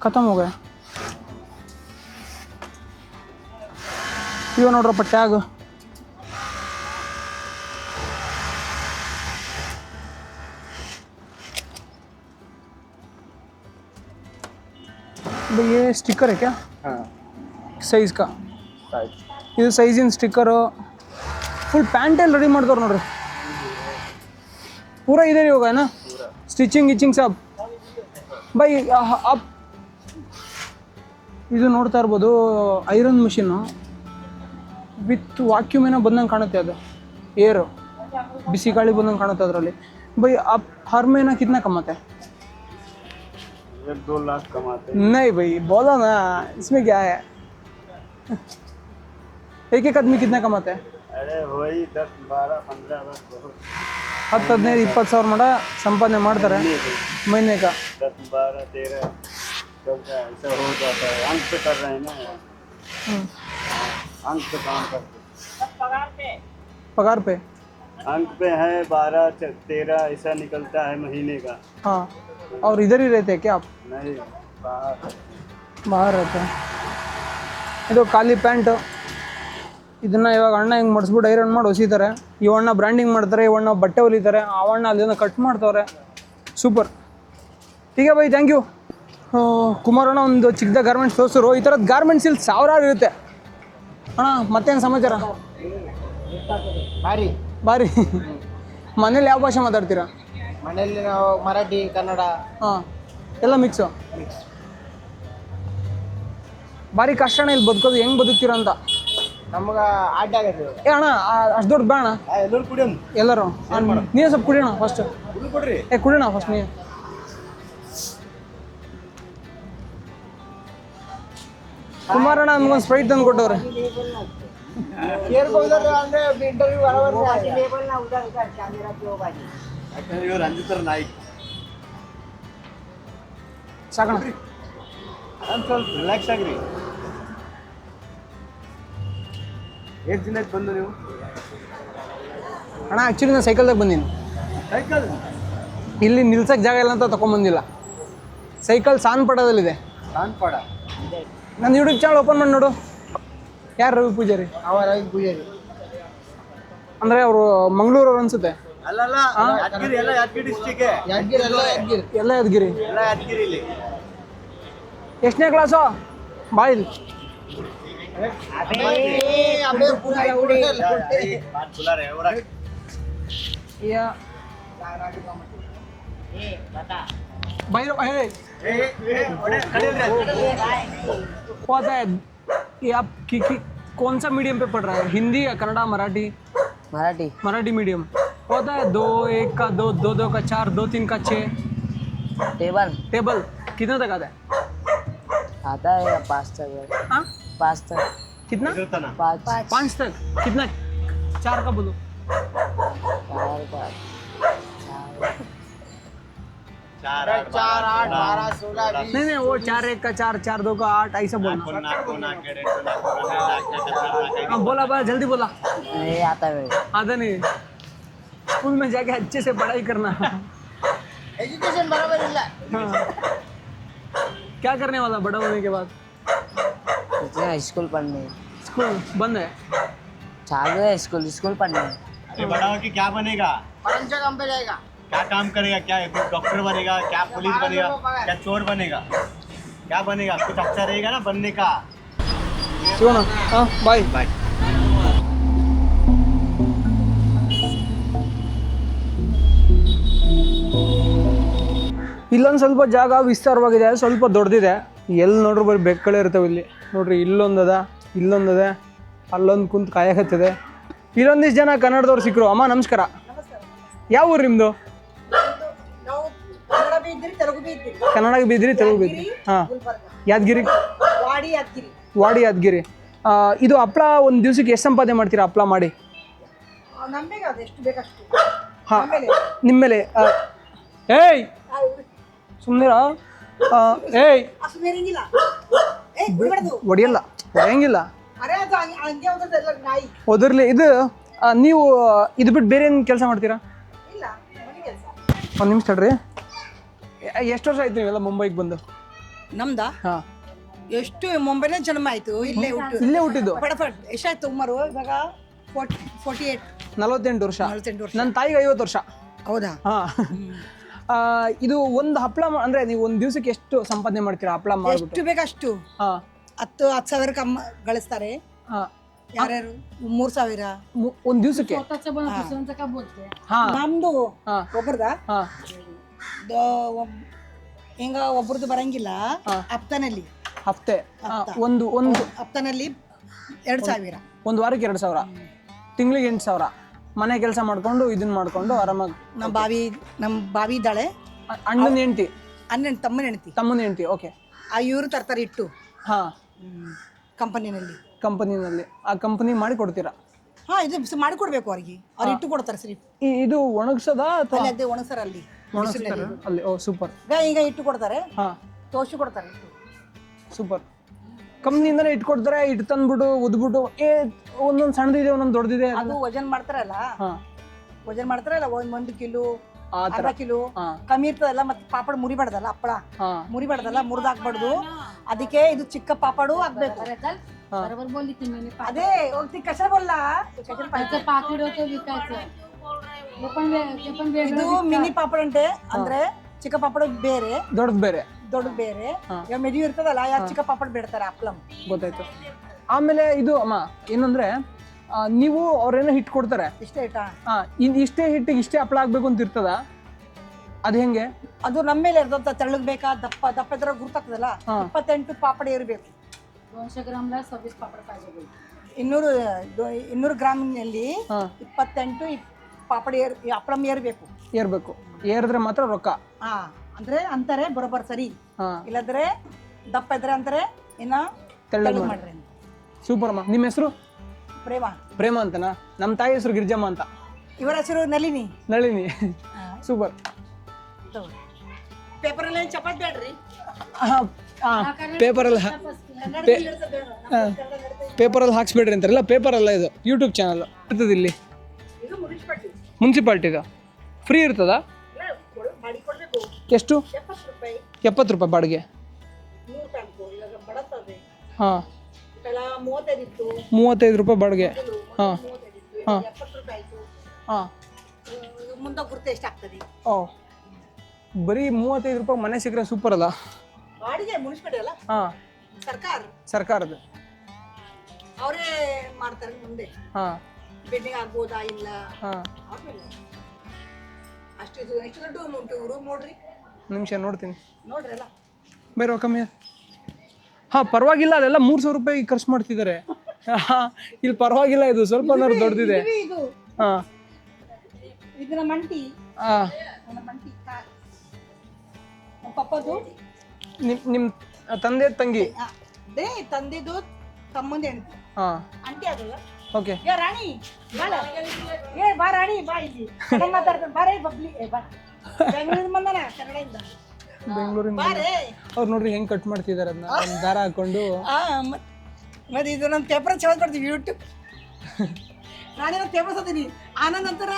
ख़त्म हो गया. इव नोड्रप्ಪ ಟ್ಯಾಗ್. ये स्टिकर है क्या? हाँ. साइज का ಇದು ಸೈಜಿನ ಸ್ಟಿಕ್ಕರು. ಫುಲ್ ಪ್ಯಾಂಟಲ್ಲಿ ರೆಡಿ ಮಾಡ್ತಾರೆ ನೋಡ್ರಿ. पूरा इधर ही होगा ना, स्टिचिंग सब. भाई आप ಇದು ನೋಡ್ತಾ ಇರ್ಬೋದು ಐರನ್ ಮಿಷಿನ್ನು ವಿತ್ ವಾಕ್ಯೂಮ್ ಏನೋ ಬಂದಂಗೆ ಕಾಣುತ್ತೆ, ಅದು ಏರು ಬಿಸಿ ಗಾಳಿ ಬಂದಂಗೆ ಕಾಣುತ್ತೆ ಅದರಲ್ಲಿ. भाई आप हर महीना कितना कमाते हैं? 1-2 लाख कमाते नहीं भाई बोलो ना, इसमें क्या है? एक एक आदमी कितना कमाते हैं? अरे वही 10, 12, 15 लाख 10, 15, 20 ಸಾವಿರ ಮಟ ಸಂಪಾದನೆ ಮಾಡ್ತಾರೆ ಮहीने का. 10, 12, 13 ऐसा हो जाता है. अंक पे कर रहे हैं ना, अंक पे काम करते. पगार पे? अंक पे है 12, 13 ऐसा निकलता है महीने का. हाँ. और इधर ही रहते हैं क्या आप? नहीं, बाहर. ಬಾಹರ್ ಇರುತ್ತೆ. ಇದು ಖಾಲಿ ಪ್ಯಾಂಟು. ಇದನ್ನು ಇವಾಗ ಅಣ್ಣ ಹಿಂಗೆ ಮಡಿಸ್ಬಿಟ್ಟು ಐರನ್ ಮಾಡಿ ಹೊಸಿತಾರೆ. ಇವಣ್ಣ ಬ್ರ್ಯಾಂಡಿಂಗ್ ಮಾಡ್ತಾರೆ, ಇವಣ್ಣ ಬಟ್ಟೆ ಹೊಲಿತಾರೆ, ಅವಣ್ಣ ಅಲ್ಲಿಂದ ಕಟ್ ಮಾಡ್ತವ್ರೆ. ಸೂಪರ್. ಈಗ ಬೈ ಥ್ಯಾಂಕ್ ಯು. ಕುಮಾರಣ್ಣ ಒಂದು ಚಿಕ್ಕದ ಗಾರ್ಮೆಂಟ್ಸ್ ತೋರಿಸೋರು. ಈ ಥರದ ಗಾರ್ಮೆಂಟ್ಸ್ ಇಲ್ಲಿ ಸಾವಿರಾರು ಇರುತ್ತೆ ಅಣ್ಣ. ಮತ್ತೇನು ಸಮಾಚಾರ? ಬಾರಿ. ಮನೇಲಿ ಯಾವ ಭಾಷೆ ಮಾತಾಡ್ತೀರಾ? ಮನೆಯಲ್ಲಿ ನಾವು ಮರಾಠಿ, ಕನ್ನಡ ಹಾಂ, ಎಲ್ಲ ಮಿಕ್ಸು. ಭಾರಿ ಕಷ್ಟ ಅಣ್ಣ ಇಲ್ಲಿ ಬದುಕೋದು. ಹೆಂಗೆ ಬದುಕ್ತೀರ ಅಂತ ನಮ್ಗೆ ಆಟ ಆಗೈತೆ. ಏ ಅಣ್ಣ ಅಷ್ಟು ದೊಡ್ಡ ಬೇಡ ಎಲ್ಲರೂ ಕುಡಿಯೋಣ. ಎಲ್ಲರೂ. ನೀವೇ ಸ್ವಲ್ಪ ಕುಡಿಯೋಣ ಫಸ್ಟ್. ಕೊಡ್ರಿ. ಕುಡಿಯೋಣ ಫಸ್ಟ್ ನೀವು. ಕುಮಾರಣ್ಣ ನಮ್ಗೊಂದು ಸ್ಪ್ರೈಟ್ ತಂದು ಕೊಟ್ಟವ್ರೆ. ಅಂದ್ರೆ ಇಂಟರ್ವ್ಯೂ ಯಾಕಂದ್ರೆ ಇವ್ರು ಅಂಜಿತರ ನಾಯ್ಕ. ಸಾಕಣ ಸ್ವಲ್ಪ ರಿಲ್ಯಾಕ್ಸ್ ಆಗ್ರಿ. ಎಷ್ಟು ದಿನಕ್ಕೆ ಬಂದು ನೀವು? ಅಣ್ಣ ಆ್ಯಕ್ಚುಲಿ ನಾನು ಸೈಕಲ್ದಾಗ ಬಂದೀನಿ. ಸೈಕಲ್ ಇಲ್ಲಿ ನಿಲ್ಸಕ್ಕೆ ಜಾಗ ಇಲ್ಲ ಅಂತ ತೊಗೊಂಬಂದಿಲ್ಲ. ಸೈಕಲ್ ಸಾನ್ಪಡದಲ್ಲಿದೆ. ಕಾನ್ಪಾಡ. ನನ್ನ ಯೂಟ್ಯೂಬ್ ಚಾನಲ್ ಓಪನ್ ಮಾಡಿ ನೋಡು. ಯಾರು ರವಿ ಪೂಜಾರಿ? ರವಿ ಪೂಜಾರಿ ಅಂದರೆ ಅವರು ಮಂಗಳೂರವ್ರು ಅನ್ಸುತ್ತೆ. ಅಲ್ಲಲ್ಲ, ಯಾದಗಿರಿ ಎಲ್ಲ ಯಾದಗಿರಿ ಡಿಸ್ಟ್ರಿಕ್ಟ್. ಯಾದಗಿರಿ ಎಲ್ಲ ಯಾದಗಿರಿ ಎಲ್ಲ ಯಾದಗಿರಿ. ಎಲ್ಲ ಯಾದಗಿರಿ ಇಲ್ಲಿ. ಎಷ್ಟನೇ ಕ್ಲಾಸು? ಬಾಯಿಲ್ बात बुला रहे हो रख. या भाई पता है ये आप कौन सा मीडियम पे पढ़ रहा है? हिंदी या कन्नड़ा, मराठी? मराठी मीडियम. पता है 2 1 का 2, 2 2 का 4, 2 3 का 6. टेबल कितने तक आता है? आता है 5 तक. हाँ 5 तक. कितना? 5 तक. कितना? 4 का बोलो. 4 8 12 16 नहीं वो 4 1 का 4, 4 2 का 8 ऐसा बोलना. हाँ बोला जल्दी बोला. नहीं आता है. आता नहीं. स्कूल में जाके अच्छे से पढ़ाई करना. एजुकेशन बराबर ಇಲ್ಲ. हाँ. क्या करने वाला बड़ा होने के बाद? स्कूल पढ़ने. स्कूल बंद है. चालू है स्कूल पढ़ने. अरे बड़ा हो के क्या बनेगा? फर्नीचर काम पे जाएगा. क्या काम करेगा? क्या डॉक्टर बनेगा? क्या पुलिस बनेगा? क्या चोर बनेगा? क्या बनेगा? कुछ अच्छा रहेगा ना बनने का. ಶಿವಣ್ಣ. ಹಾಂ ಬಾಯ್. ಇಲ್ಲೊಂದು ಸ್ವಲ್ಪ ಜಾಗ ವಿಸ್ತಾರವಾಗಿದೆ, ಸ್ವಲ್ಪ ದೊಡ್ಡದಿದೆ. ಎಲ್ಲಿ ನೋಡ್ರು ಬರೀ ಬೆಕ್ಕಗಳೇ ಇರ್ತವೆ ಇಲ್ಲಿ. ನೋಡ್ರಿ ಇಲ್ಲೊಂದದ, ಇಲ್ಲೊಂದದೆ, ಅಲ್ಲೊಂದು ಕುಂತು ಕಾಯಕತ್ತಿದೆ. ಇಲ್ಲೊಂದಿಷ್ಟು ಜನ ಕನ್ನಡದವ್ರು ಸಿಕ್ಕರು. ಅಮ್ಮ ನಮಸ್ಕಾರ. ಯಾವ ಊರು ನಿಮ್ಮದು? ಕನ್ನಡ ಬಿದ್ದಿರಿ, ತೆಲುಗು ಬಿದ್ದಿರಿ. ಹಾಂ ಯಾದಗಿರಿ. ವಾಡಿ ಯಾದಗಿರಿ. ಇದು ಹಪ್ಳ ಒಂದು ದಿವ್ಸಕ್ಕೆ ಎಷ್ಟು ಸಂಪಾದನೆ ಮಾಡ್ತೀರಾ ಹಪ್ಳ ಮಾಡಿ? ಹಾಂ ನಿಮ್ಮ ಮೇಲೆ. ಏಯ್ ಸುಮ್ಮನೆ ಏಯ್ ಹೊಡಿಯಲ್ಲ, ಹೊಡೆಯಂಗಿಲ್ಲ. ಒದರ್ಲಿ. ಇದು ನೀವು ಇದು ಬಿಟ್ಟು ಬೇರೆ ಏನು ಕೆಲಸ ಮಾಡ್ತೀರಾ? ಒಂದು ನಿಮಿಷ ತಡ್ರಿ. ಎಷ್ಟು ವರ್ಷ ಆಯ್ತು ನೀವೆಲ್ಲ ಮುಂಬೈಗೆ ಬಂದು? ನಮ್ದ ಹಾಂ ಎಷ್ಟು ಮುಂಬೈನೇ ಜನ್ಮ ಆಯ್ತು. ಇಲ್ಲೇ ಹುಟ್ಟಿದ್ದು. ಎಷ್ಟಾಯ್ತು ಉಮ್ಮರು ಇವಾಗ? 48. 48 ವರ್ಷ. 48 ವರ್ಷ. ನನ್ನ ತಾಯಿಗೆ 50 ವರ್ಷ. ಹೌದಾ? ಹಾಂ. ಇದು ಒಂದು ಹಪ್ಪಳ ಅಂದರೆ ನೀವು ಒಂದು ದಿವಸಕ್ಕೆ ಎಷ್ಟು ಸಂಪಾದನೆ ಮಾಡ್ತೀರಾ ಹಪ್ಪಳ ಮಾಡಿಬಿಟ್ಟು? ಎಷ್ಟು ಬೇಕಷ್ಟು. ಹಾಂ 10 ಸಾವಿರಕ್ಕೆ ಗಳಿಸ್ತಾರೆ ಹಾಂ. ಯಾರ್ಯಾರು. 3,000 ಒಂದು ದಿವಸಕ್ಕೆ. ಹಾಂ ನಮ್ದು ಹಾಂ ಒಬ್ರದ ಹಾಂ ಹಿಂಗ ಒಬ್ರದ್ದು ಬರಂಗಿಲ್ಲ ಹಪ್ತಾನಲ್ಲಿ. ಹಫ್ತೆ ಒಂದು ಒಂದು ಹಪ್ತನಲ್ಲಿ 2,000. ಒಂದು ವಾರಕ್ಕೆ 2,000, ತಿಂಗಳಿಗೆ 8,000. ಮನೆ ಕೆಲಸ ಮಾಡ್ಕೊಂಡು ಇದನ್ನ ಮಾಡ್ಕೊಂಡು ಆರಾಮಾಗಿ. ನಮ್ಮ ಬಾವಿ ಇದ್ದಾಳೆ, ಅಣ್ಣನ ಹೆಂಡತಿ, ತಮ್ಮನ ಹೆಂಡತಿ, ತಮ್ಮನ ಹೆಂಡತಿ. ಓಕೆ. ಇವರು ತರ್ತಾರೆ ಇಟ್ಟು ಹಾಂ, ಕಂಪನಿನಲ್ಲಿ ಆ ಕಂಪನಿ ಮಾಡಿ ಕೊಡ್ತೀರಾ? ಹಾಂ, ಇದು ಮಾಡಿಕೊಡ್ಬೇಕು ಅವ್ರಿಗೆ. ಅವ್ರು ಇಟ್ಟು ಕೊಡ್ತಾರೆ ಸರಿ. ಇದು ಒಣಗ್ಸೋದಾ ಅಥವಾ ಅದೇ ಒಣಗ್ಸರ ಅಲ್ಲಿ ಅಲ್ಲಿ? ಓ ಸೂಪರ್. ಈಗ ಇಟ್ಟು ಕೊಡ್ತಾರೆ, ಹಾಂ, ತೋಷಿ ಕೊಡ್ತಾರೆ ಇಟ್ಟು. ಸೂಪರ್. ಕಂಪ್ನಿಯಿಂದಲೇ ಇಟ್ಕೊಡ್ತಾರೆ, ಇಟ್ಟು ತಂದ್ಬಿಟ್ಟು ಉದ್ಬಿಟ್ಟು ಒಂದೊಂದು ಸಣ್ಣದಿದೆ ಒಂದೊಂದು ದೊಡ್ಡದಿದೆ. ಅದು ವಜನ್ ಮಾಡ್ತಾರಲ್ಲ, ವಜನ್ ಮಾಡ್ತಾರಲ್ಲ, 1 ಕಿಲೋ ಆ ಥರ. ಅರ್ಧ ಕಿಲೋ ಕಮ್ಮಿ ಇರ್ತದಲ್ಲ. ಮತ್ತೆ ಪಾಪಡ್ ಮುರಿಬಾರ್ದಲ್ಲ, ಹಪ್ಪಳ ಮುರಿಬಾರ್ದಲ್ಲ, ಮುರಿದು ಹಾಕ್ಬಾರ್ದು. ಅದಕ್ಕೆ ಇದು ಚಿಕ್ಕ ಪಾಪಡು ಹಾಕ್ಬೇಕು. ಅದೇ ಕಚರ ಬೋಲ್ಲ, ಇದು ಮಿನಿ ಪಾಪಡ್ ಅಂದ್ರೆ ಚಿಕ್ಕ ಪಾಪಡ ಬೇರೆ, ದೊಡ್ಡದು ಬೇರೆ. ಈಗ ಮೆದು ಇರ್ತದಲ್ಲ, ಯಾರು ಚಿಕ್ಕ ಪಾಪಡ್ ಬೇಡ್ತಾರೆ ಹಪ್ಲಂ. ಗೊತ್ತಾಯ್ತು. ಆಮೇಲೆ ಇದು ಅಮ್ಮ ಏನಂದ್ರೆ ನೀವು ಅವ್ರೇನೋ ಹಿಟ್ಟು ಕೊಡ್ತಾರೆ, ಇಷ್ಟೇ ಇಟ್ಟ ಇಷ್ಟೇ ಹಿಟ್ಟಿಗೆ ಇಷ್ಟೇ ಹಪ್ಪಳ ಆಗ್ಬೇಕು ಅಂತ ಇರ್ತದ? ಅದು ಹೆಂಗೆ? ಅದು ನಮ್ಮ ಮೇಲೆ ಇರ್ತದ. ತೆಳ್ಳಗ್ ಬೇಕಾ ದಪ್ಪ ದಪ್ಪ ಇದ್ರ ಗುರ್ತಾಗ್ತದಲ್ಲ. 28 ಪಾಪಡ ಇರಬೇಕು. 200 ಗ್ರಾಮ್ಲ 26 ಪಾಪಡ ಪಾಹಿजे. 200 ಗ್ರಾಮಿನಲ್ಲಿ 28 ಪಾಪಡ ಹಪ್ಪಳಂ ಏರ್ಬೇಕು. ಏರಿದ್ರೆ ಮಾತ್ರ ರೊಕ್ಕ. ಅಂದ್ರೆ ಅಂತಾರೆ ಬರೋಬ್ಬರ ಸರಿ. ಇಲ್ಲದ್ರೆ ದಪ್ಪ ಇದ್ರೆ ಅಂತಾರೆ ಇನ್ನ ತೆಳ್ಳಗ್ ಮಾಡ್ರಿ. ಸೂಪರ್ ಅಮ್ಮ. ನಿಮ್ಮ ಹೆಸರು? ಪ್ರೇಮ ಅಂತನಾ? ನಮ್ಮ ತಾಯಿ ಹೆಸರು ಗಿರಿಜಮ್ಮ ಅಂತ. ಇವರ ಹೆಸರು ನಳಿನಿ. ಸೂಪರ್. ಪೇಪರಲ್ಲಿ ಚಪಾತಿ ಬೇಡ್ರಿ. ಪೇಪರಲ್ಲಿ ಹಾಕ್ಸ್ಬೇಡ್ರಿ ಅಂತಾರಲ್ಲ, ಪೇಪರ್ ಅಲ್ಲ ಇದು, ಯೂಟ್ಯೂಬ್ ಚಾನಲ್ ಇರ್ತದೆ ಇಲ್ಲಿ. ಮುನ್ಸಿಪಾಲ್ಟಿದು ಫ್ರೀ ಇರ್ತದ? ಎಷ್ಟು? 70 ರೂಪಾಯಿ ಬಾಡಿಗೆ. ಹಾಂ, 35 ರೂಪಾಯಿ ಬಾಡಿಗೆ. ಹಾಂ ಹಾಂ ಹಾಂ. ಮುಂದೆ ಗುರ್ತು ಎಷ್ಟಾಗ್ತದೆ? ಓ, ಬರೀ 35 ರೂಪಾಯಿ ಮನೆ ಸಿಕ್ಕರೆ ಸೂಪರ್ ಅಲ್ಲ? ಬಾಡಿಗೆ ಮುನ್ಸಿಪಾಲ್ಟಿ ಅಲ್ಲ, ಹಾಂ, ಸರ್ಕಾರದ. ಅವರೇ ಮಾಡ್ತಾರೆ ಮುಂದೆ. ಹಾಂ, ಬಿಲ್ಡಿಂಗ್ ಆಗ್ಬೋದಾ ಇಲ್ಲ? ಹಾಂ, ಅಷ್ಟು ಎಷ್ಟು ದೊಡ್ಡ ಉಂಟು ರೂಮ್ ನೋಡ್ರಿ. ನಿಮಿಷ ನೋಡ್ತೀನಿ. ನೋಡ್ರಿ ಅಲ್ಲ, ಬೇರೆ ಕಮ್ಮಿ. ಹಾಂ, ಪರವಾಗಿಲ್ಲ. ಅದೆಲ್ಲ 300 ರೂಪಾಯಿ ಖರ್ಚು ಮಾಡ್ತಿದ್ದಾರೆ. ಇಲ್ಲಿ ಪರವಾಗಿಲ್ಲ, ಇದು ಸ್ವಲ್ಪ ದೊಡ್ಡದಿದೆ. ಇದು ಹಾಂ, ಇದು ನಮ್ಮ ಅಂಟಿ. ಹಾಂ, ನಮ್ಮ ಅಂಟಿ ಪಪ್ಪದು. ನಿಮ್ಮ ತಂದೆ ತಂಗಿ? ಅದೇ ತಂದೆದು ತಮ್ಮಂದ ಹೆಂಡತಿ. ಹಾಂ, ಅಂಟಿ ಅದಲ್ಲ. ಓಕೆ. ಏ ರಾಣಿ ಬಾ ರಾಣಿ ಬಾ, ಇಲ್ಲಿ ಮಾತಾಡ್ತಾನೆ. ಬಾರೇ ಬಬ್ಲಿ, ಬಾ. ಬೆಂಗಳೂರು ಬಂದನ, ಕನ್ನಡದಿಂದ. ಬೆಂಗಳೂರಿಂದ ಅವ್ರು ನೋಡ್ರಿ ಹೆಂಗ್ ಕಟ್ ಮಾಡ್ತಿದಾರೆ ಅದನ್ನ, ಒಂದು ದಾರ ಹಾಕೊಂಡು. ಮತ್ತೆ ಇದು ನಮ್ಮ ಪೇಪರ್ ಚೇಂಜ್ ಮಾಡ್ತೀವಿ ಯೂಟ್ಯೂಬ್. ನಾನೇನೋ ಪೇಪರ್ಸ್ ಓದ್ತೀನಿ, ಆನಂದ್ ನಂತರ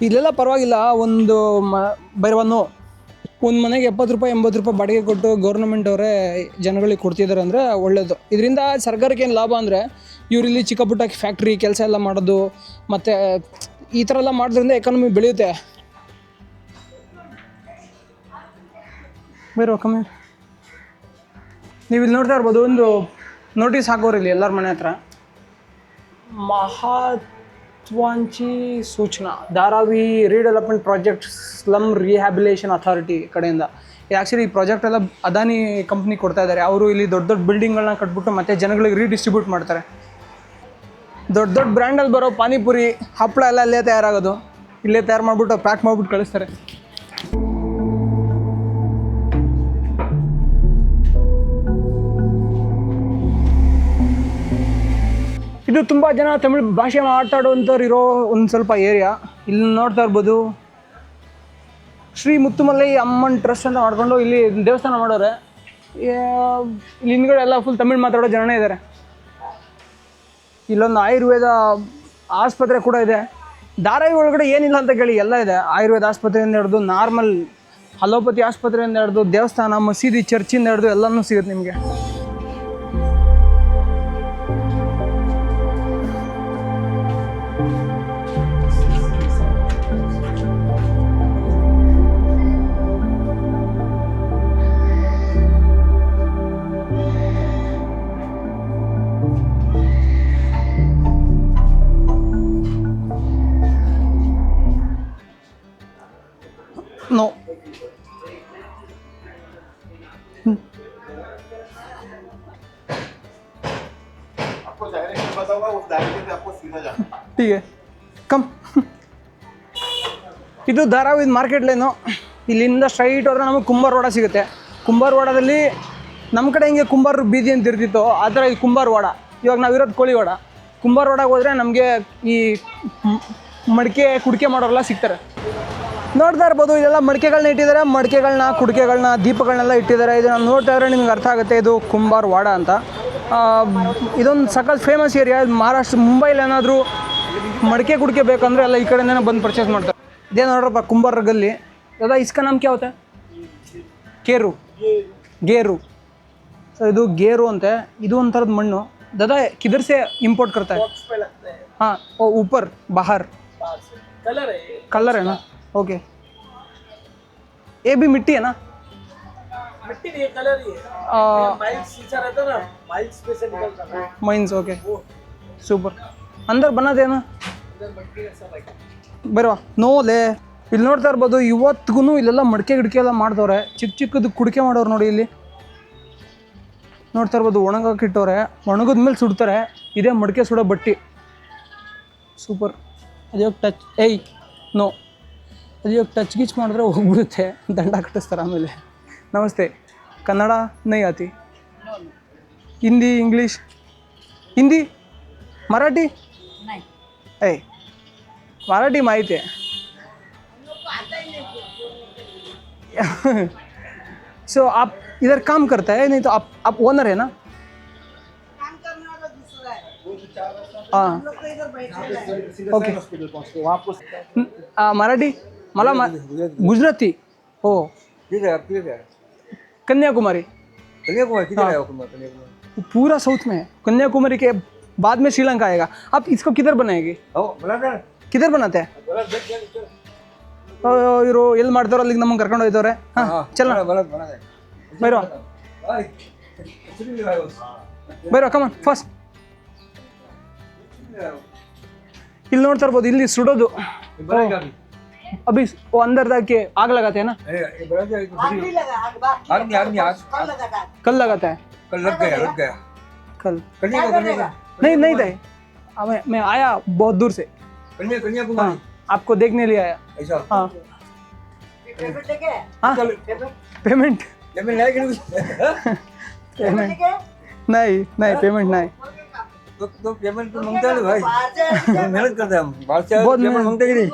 ಇಲ್ಲೆಲ್ಲ ಪರವಾಗಿಲ್ಲ. ಒಂದು ಒಂದು ಮನೆಗೆ 70 ರೂಪಾಯಿ 80 ರೂಪಾಯಿ ಬಾಡಿಗೆ ಕೊಟ್ಟು ಗೌರ್ಮೆಂಟ್ ಅವರೇ ಜನಗಳಿಗೆ ಕೊಡ್ತಿದ್ದಾರೆ ಅಂದರೆ ಒಳ್ಳೇದು. ಇದರಿಂದ ಸರ್ಕಾರಕ್ಕೆ ಏನು ಲಾಭ ಅಂದರೆ, ಇವರಿಲ್ಲಿ ಚಿಕ್ಕ ಪುಟ್ಟ ಫ್ಯಾಕ್ಟ್ರಿ ಕೆಲಸ ಎಲ್ಲ ಮಾಡೋದು, ಮತ್ತು ಈ ಥರ ಎಲ್ಲ ಮಾಡೋದ್ರಿಂದ ಎಕಾನಮಿ ಬೆಳೆಯುತ್ತೆ. ಬೇರೆ ಕಮ್ಮಿ. ನೀವು ಇಲ್ಲಿ ನೋಡ್ತಾ ಇರ್ಬೋದು, ಒಂದು ನೋಟಿಸ್ ಹಾಕೋರು ಇಲ್ಲಿ ಎಲ್ಲರ ಮನೆ ಹತ್ರ. ಮಹತ್ವಾಂಚಿ ಸೂಚನಾ, Dharavi redevelopment project slum rehabilitation authority ಕಡೆಯಿಂದ. ಆ್ಯಕ್ಚುಲಿ ಈ ಪ್ರಾಜೆಕ್ಟ್ ಎಲ್ಲ ಅದಾನಿ ಕಂಪ್ನಿ ಕೊಡ್ತಾ ಇದ್ದಾರೆ. ಅವರು ಇಲ್ಲಿ ದೊಡ್ಡ ದೊಡ್ಡ ಬಿಲ್ಡಿಂಗ್ಗಳನ್ನ ಕಟ್ಬಿಟ್ಟು ಮತ್ತೆ ಜನಗಳಿಗೆ ರೀಡಿಸ್ಟ್ರಿಬ್ಯೂಟ್ ಮಾಡ್ತಾರೆ. ದೊಡ್ಡ ದೊಡ್ಡ ಬ್ರ್ಯಾಂಡಲ್ಲಿ ಬರೋ ಪಾನಿಪುರಿ, ಹಪ್ಪಳ ಎಲ್ಲ ಇಲ್ಲೇ ತಯಾರಾಗೋದು. ಇಲ್ಲೇ ತಯಾರು ಮಾಡಿಬಿಟ್ಟು ಪ್ಯಾಕ್ ಮಾಡಿಬಿಟ್ಟು ಕಳಿಸ್ತಾರೆ. ಇದು ತುಂಬ ಜನ ತಮಿಳು ಭಾಷೆ ಮಾತಾಡುವಂಥವ್ರು ಇರೋ ಒಂದು ಸ್ವಲ್ಪ ಏರಿಯಾ. ಇಲ್ಲಿ ನೋಡ್ತಾ ಇರ್ಬೋದು, ಶ್ರೀ ಮುತ್ತುಮಲೈ ಅಮ್ಮನ್ ಟ್ರಸ್ಟ್ ಅಂತ ಮಾಡಿಕೊಂಡು ಇಲ್ಲಿ ದೇವಸ್ಥಾನ ಮಾಡೋರೆ. ಇಲ್ಲಿ ಹಿಂದ್ಗಡೆ ಎಲ್ಲ ಫುಲ್ ತಮಿಳು ಮಾತಾಡೋ ಜನನೇ ಇದ್ದಾರೆ. ಇಲ್ಲೊಂದು ಆಯುರ್ವೇದ ಆಸ್ಪತ್ರೆ ಕೂಡ ಇದೆ. ಧಾರಾವಿ ಒಳಗಡೆ ಏನಿಲ್ಲ ಅಂತ ಕೇಳಿ ಎಲ್ಲ ಇದೆ. ಆಯುರ್ವೇದ ಆಸ್ಪತ್ರೆಯಿಂದ ಹಿಡಿದು ನಾರ್ಮಲ್ ಅಲೋಪತಿ ಆಸ್ಪತ್ರೆಯಿಂದ ಹಿಡಿದು ದೇವಸ್ಥಾನ, ಮಸೀದಿ, ಚರ್ಚಿಂದ ಹಿಡಿದು ಎಲ್ಲನೂ ಸಿಗುತ್ತೆ ನಿಮಗೆ. No. ठीक है ಕಮ್. ಇದು ಧಾರಾವಿದ ಮಾರ್ಕೆಟ್ ಲೈನು. ಇಲ್ಲಿಂದ ಸ್ಟ್ರೈಟ್ ಹೋದ್ರೆ ನಮಗೆ ಕುಂಬಾರ್ ವಾಡ ಸಿಗುತ್ತೆ. ಕುಂಬಾರ್ ವಾಡದಲ್ಲಿ ನಮ್ಮ ಕಡೆ ಹಿಂಗೆ ಕುಂಬಾರ ಬೀದಿ ಅಂತ ಇರ್ತಿತ್ತು, ಆ ಥರ ಇದು ಕುಂಬಾರ್ ವಾಡ. ಇವಾಗ ನಾವಿರೋದು ಕೋಳಿವಾಡ. ಕುಂಬಾರ್ ವಾಡಗೆ ಹೋದರೆ ನಮಗೆ ಈ ಮಡಿಕೆ ಕುಡಿಕೆ ಮಾಡೋರೆಲ್ಲ ಸಿಗ್ತಾರೆ. ನೋಡ್ತಾ ಇರ್ಬೋದು, ಇದೆಲ್ಲ ಮಡಿಕೆಗಳನ್ನ ಇಟ್ಟಿದ್ದಾರೆ. ಮಡಿಕೆಗಳನ್ನ, ಕುಡಿಕೆಗಳನ್ನ, ದೀಪಗಳನ್ನೆಲ್ಲ ಇಟ್ಟಿದ್ದಾರೆ. ಇದು ನಾವು ನೋಡ್ತಾ ಇದ್ರೆ ನಿಮ್ಗೆ ಅರ್ಥ ಆಗುತ್ತೆ ಇದು ಕುಂಬಾರ್ ವಾಡ ಅಂತ. ಇದೊಂದು ಸಖತ್ ಫೇಮಸ್ ಏರಿಯಾ. ಮಹಾರಾಷ್ಟ್ರ ಮುಂಬೈಲಿ ಏನಾದರೂ ಮಡಿಕೆ ಕುಡಿಕೆ ಬೇಕಂದರೆ ಎಲ್ಲ ಈ ಕಡೆನೇ ಬಂದು ಪರ್ಚೇಸ್ ಮಾಡ್ತಾರೆ. ಇದೇ ನೋಡ್ರಪ್ಪ ಕುಂಬಾರ ಗಲ್ಲಿ. दादा इसका नाम क्या होता है? केरू, गेरू. ಸೊ ಇದು ಗೇರು ಅಂತೆ. ಇದು ಒಂಥರದ ಮಣ್ಣು. दादा किधर से इंपोर्ट करता है? हाँ, वो ऊपर बाहर कलर है ना? ओके. ये भी मिट्टी है ना? मिट्टी नहीं, कलर ही है। माइल्स शीशा रहता है ना, माइल्स पे से निकलता है। Mines okay, super. अंदर बनाते हैं ना? ಬರುವ ನೋಲೆ. ಇಲ್ಲಿ ನೋಡ್ತಾ ಇರ್ಬೋದು, ಇವತ್ತಿಗೂ ಇಲ್ಲೆಲ್ಲ ಮಡಿಕೆ ಗಿಡಕೆ ಎಲ್ಲ ಮಾಡ್ತವ್ರೆ. ಚಿಕ್ಕ ಚಿಕ್ಕದು ಕುಡಿಕೆ ಮಾಡೋರು ನೋಡಿ ಇಲ್ಲಿ ನೋಡ್ತಾ ಇರ್ಬೋದು. ಒಣಗಾಕಿಟ್ಟವ್ರೆ, ಒಣಗಿದ್ಮೇಲೆ ಸುಡ್ತಾರೆ. ಇದೇ ಮಡಿಕೆ ಸುಡೋ ಬಟ್ಟಿ. ಸೂಪರ್. ಅದ್ಯಾಗ ಟಚ್ ನೋ, ಅದ್ಯಾಗ ಟಚ್ ಗಿಚ್ ಮಾಡಿದ್ರೆ ಹೋಗ್ಬಿಡುತ್ತೆ, ದಂಡ ಕಟ್ಟಿಸ್ತಾರೆ ಆಮೇಲೆ. ನಮಸ್ತೆ. ಕನ್ನಡ ನೈ ಆತಿ? ಹಿಂದಿ, ಇಂಗ್ಲೀಷ್? ಹಿಂದಿ, मराठी नहीं. मराठी माहिती आहे. सो आप इधर काम करता है? नहीं तो आप ओनर है ना? काम करने वाला दूसरा है, हाँ हम लोग तो इधर बैठे हैं। ओके. मराठी मला गुजराती. हो, ठीक है, ठीक है। कन्याकुमारी. कन्याकुमारी किधर हाँ. है? कन्याकुमारी पूरा साउथ में है. कन्याकुमारी के बाद में श्रीलंका आएगा. आप इसको किधर बनाएंगे? किधर बनाते हैं? ಇವರು ಎಲ್ಲಿ ಮಾಡ್ತಾರೋ ಅಲ್ಲಿಗೆ ನಮಗೆ ಕರ್ಕೊಂಡು ಹೋಯ್ತವ್ರೆ. ಹಾಂ, ಚಲ ಬೈರೋ ಬೈರೋ ಕಮನ್ ಫಸ್ಟ್. ಇಲ್ಲಿ ನೋಡ್ತಾ ಇರ್ಬೋದು, ಇಲ್ಲಿ ಸುಡೋದು. ಅಭಿ ಓ ಅಂದರ್ ದಾಕೆ ಆग लगाते हैं ना? आग नहीं लगा, आग बाकी कल लगा था। कल लगाता है? कल लग गया। कल क्या करेगा? नहीं थे. मैं आया बहुत दूर से. कन्याकुमारी आपको देखने लिए आया. ऐसा? हाँ पेमेंट लेके? हाँ, पेमेंट जमीन लायक नहीं पेमेंट लेके? नहीं पेमेंट नहीं. तो पेमेंट तो मांगता है भाई, बाहर से मेहनत करते हैं हम, बाहर से बहुत पेमेंट मांगते ही नहीं।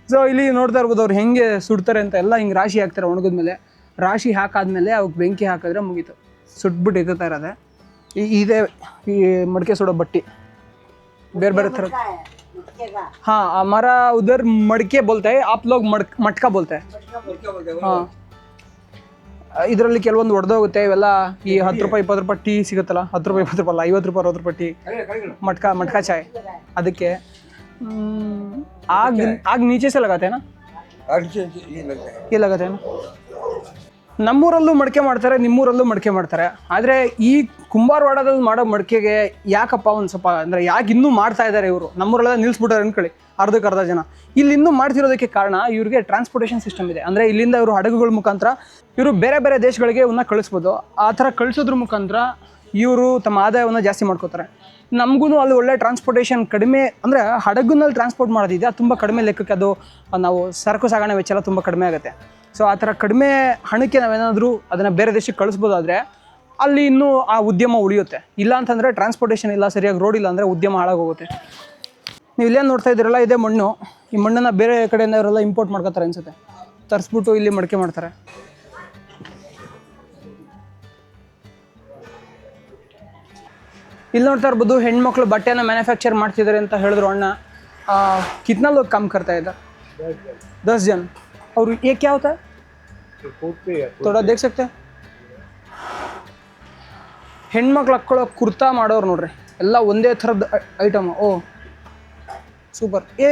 ಸೊ ಇಲ್ಲಿ ನೋಡ್ತಾ ಇರ್ಬೋದು ಅವ್ರು ಹೆಂಗೆ ಸುಡ್ತಾರೆ ಅಂತ. ಎಲ್ಲ ಹಿಂಗೆ ರಾಶಿ ಹಾಕ್ತಾರೆ. ಒಣಗಿದ್ಮೇಲೆ ರಾಶಿ ಹಾಕಾದ್ಮೇಲೆ ಅವಕ್ಕೆ ಬೆಂಕಿ ಹಾಕಿದ್ರೆ ಮುಗೀತು, ಸುಟ್ಬಿಟ್ಟು ಎತ್ತುತ್ತಾ ಇರೋದೆ. ಇದೇ ಈ ಮಡಿಕೆ ಸುಡೋ ಬಟ್ಟಿ. ಬೇರೆ ಬೇರೆ ಥರ. हाँ, हमारा उधर मड़के बोलते हैं, आप लोग मटका बोलते हैं. ಹಾಂ, ಇದರಲ್ಲಿ ಕೆಲವೊಂದು ಒಡೆದೋಗುತ್ತೆ. ಇವೆಲ್ಲ ಈ 10 ರೂಪಾಯಿ 20 ರೂಪಾಯಿ ಟೀ ಸಿಗುತ್ತಲ್ಲ, 10 ರೂಪಾಯಿ 20 ರೂಪಾಯಿ ಅಲ್ಲ, 50 ರೂಪಾಯಿ 60 ರೂಪಾಯಿ ಟೀ, मटका चाय. ಅದಕ್ಕೆ आग नीचे से लगाते हैं ना? ये लगाते हैं ना? ನಮ್ಮೂರಲ್ಲೂ ಮಡಿಕೆ ಮಾಡ್ತಾರೆ, ನಿಮ್ಮೂರಲ್ಲೂ ಮಡಿಕೆ ಮಾಡ್ತಾರೆ. ಆದರೆ ಈ ಕುಂಬಾರವಾಡದಲ್ಲಿ ಮಾಡೋ ಮಡಿಕೆಗೆ ಯಾಕಪ್ಪ ಒಂದು ಸ್ವಲ್ಪ ಅಂದರೆ ಯಾಕೆ ಇನ್ನೂ ಮಾಡ್ತಾ ಇದ್ದಾರೆ ಇವರು? ನಮ್ಮೂರಲ್ಲೆಲ್ಲ ನಿಲ್ಲಿಸ್ಬಿಟ್ಟಾರೆ ಅಂದ್ಕೊಳ್ಳಿ ಅರ್ಧಕ್ಕೆ ಅರ್ಧ ಜನ. ಇಲ್ಲಿ ಇನ್ನೂ ಮಾಡ್ತಿರೋದಕ್ಕೆ ಕಾರಣ ಇವ್ರಿಗೆ ಟ್ರಾನ್ಸ್ಪೋರ್ಟೇಷನ್ ಸಿಸ್ಟಮ್ ಇದೆ. ಅಂದರೆ ಇಲ್ಲಿಂದ ಇವರು ಹಡಗುಗಳ ಮುಖಾಂತರ ಇವರು ಬೇರೆ ಬೇರೆ ದೇಶಗಳಿಗೆ ಇವನ್ನ ಕಳಿಸ್ಬೋದು. ಆ ಥರ ಕಳಿಸೋದ್ರ ಮುಖಾಂತರ ಇವರು ತಮ್ಮ ಆದಾಯವನ್ನು ಜಾಸ್ತಿ ಮಾಡ್ಕೋತಾರೆ. ನಮಗೂ ಅಲ್ಲಿ ಒಳ್ಳೆ ಟ್ರಾನ್ಸ್ಪೋರ್ಟೇಷನ್ ಕಡಿಮೆ, ಅಂದರೆ ಹಡಗುನಲ್ಲಿ ಟ್ರಾನ್ಸ್ಪೋರ್ಟ್ ಮಾಡೋದಿದೆ, ಅದು ತುಂಬ ಕಡಿಮೆ ಲೆಕ್ಕಕ್ಕೆ ಅದು ನಾವು ಸರಕು ಸಾಗಣೆ ವೆಚ್ಚ ಎಲ್ಲ ತುಂಬ ಕಡಿಮೆ ಆಗುತ್ತೆ. ಸೊ ಆ ಥರ ಕಡಿಮೆ ಹಣಕ್ಕೆ ನಾವೇನಾದರೂ ಅದನ್ನು ಬೇರೆ ದೇಶಕ್ಕೆ ಕಳಿಸ್ಬೋದಾದರೆ ಅಲ್ಲಿ ಇನ್ನೂ ಆ ಉದ್ಯಮ ಉಳಿಯುತ್ತೆ. ಇಲ್ಲ ಅಂತಂದರೆ ಟ್ರಾನ್ಸ್ಪೋರ್ಟೇಷನ್ ಇಲ್ಲ, ಸರಿಯಾಗಿ ರೋಡ್ ಇಲ್ಲ ಅಂದರೆ ಉದ್ಯಮ ಹಾಳಾಗೋಗುತ್ತೆ. ನೀವು ಇಲ್ಲೇನು ನೋಡ್ತಾ ಇದ್ದೀರಲ್ಲ, ಇದೇ ಮಣ್ಣು. ಈ ಮಣ್ಣನ್ನು ಬೇರೆ ಕಡೆಯಿಂದ ಅವರೆಲ್ಲ ಇಂಪೋರ್ಟ್ ಮಾಡ್ಕೋತಾರೆ ಅನಿಸುತ್ತೆ, ತರಿಸ್ಬಿಟ್ಟು ಇಲ್ಲಿ ಮಡಿಕೆ ಮಾಡ್ತಾರೆ. ಇಲ್ಲಿ ನೋಡ್ತಾ ಇರ್ಬೋದು, ಹೆಣ್ಮಕ್ಳು ಬಟ್ಟೆನ ಮ್ಯಾನುಫ್ಯಾಕ್ಚರ್ ಮಾಡ್ತಿದ್ದಾರೆ ಅಂತ ಹೇಳಿದ್ರು ಅಣ್ಣ. कितना लोग काम करता है इधर? 10 जन. और ये क्या होता है? थोड़ा देख सकते हैं? ಹೆಣ್ಮಕ್ಳು ಹಾಕ್ಕೊಳ್ಳೋ ಕುರ್ತಾ ಮಾಡೋರು ನೋಡ್ರಿ, ಎಲ್ಲ ಒಂದೇ ಥರದ ಐಟಮ್. ಓ सुपर. ये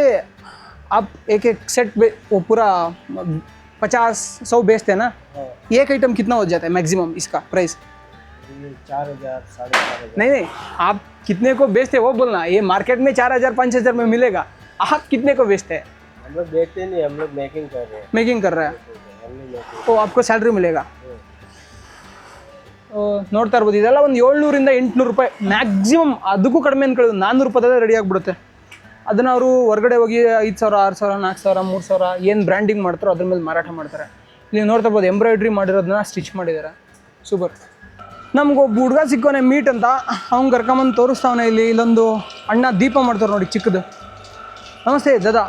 आप एक सेट वो पूरा 50-100 बेचते हैं ना? एक आइटम कितना हो जाता है मैक्सिमम इसका प्राइस? 4000 4500। नहीं, आप कितने को बेचते हैं वो बोलना. ये मार्केट में 4000-5000 में मिलेगा. आप कितने को बेचते हैं? हम लोग बेचते नहीं, हम लोग मेकिंग कर रहे हैं। मेकिंग कर रहा है तो आपको सैलरी मिलेगा. ನೋಡ್ತಾ ಇರ್ಬೋದು, ಇದೆಲ್ಲ ಒಂದು 700 ಇಂದ 800 ರೂಪಾಯಿ ಮ್ಯಾಕ್ಸಿಮಮ್, ಅದಕ್ಕೂ ಕಡಿಮೆ ಅಂದ್ಕೊಳ್ಳಿ 400 ರೂಪಾಯಿದಲ್ಲೇ ರೆಡಿ ಆಗಿಬಿಡುತ್ತೆ. ಅದನ್ನು ಅವರು ಹೊರಗಡೆ ಹೋಗಿ 5,000 6,000 4,000 3,000 ಏನು ಬ್ರ್ಯಾಂಡಿಂಗ್ ಮಾಡ್ತಾರೋ ಅದ್ರ ಮೇಲೆ ಮಾರಾಟ ಮಾಡ್ತಾರೆ. ಇಲ್ಲಿ ನೋಡ್ತಾ ಇರ್ಬೋದು ಎಂಬ್ರಾಯ್ಡ್ರಿ ಮಾಡಿರೋದನ್ನ ಸ್ಟಿಚ್ ಮಾಡಿದ್ದಾರೆ. ಸೂಪರ್. ನಮಗೊಬ್ಬ ಹುಡುಗ ಸಿಕ್ಕೋನೆ ಮೀಟ್ ಅಂತ, ಅವ್ನು ಕರ್ಕೊಂಬಂದು ತೋರಿಸ್ತಾವನೆ. ಇಲ್ಲೊಂದು ಅಣ್ಣ ದೀಪ ಮಾಡ್ತಾರೆ ನೋಡಿ ಚಿಕ್ಕದು. ನಮಸ್ತೆ ದಾದಾ.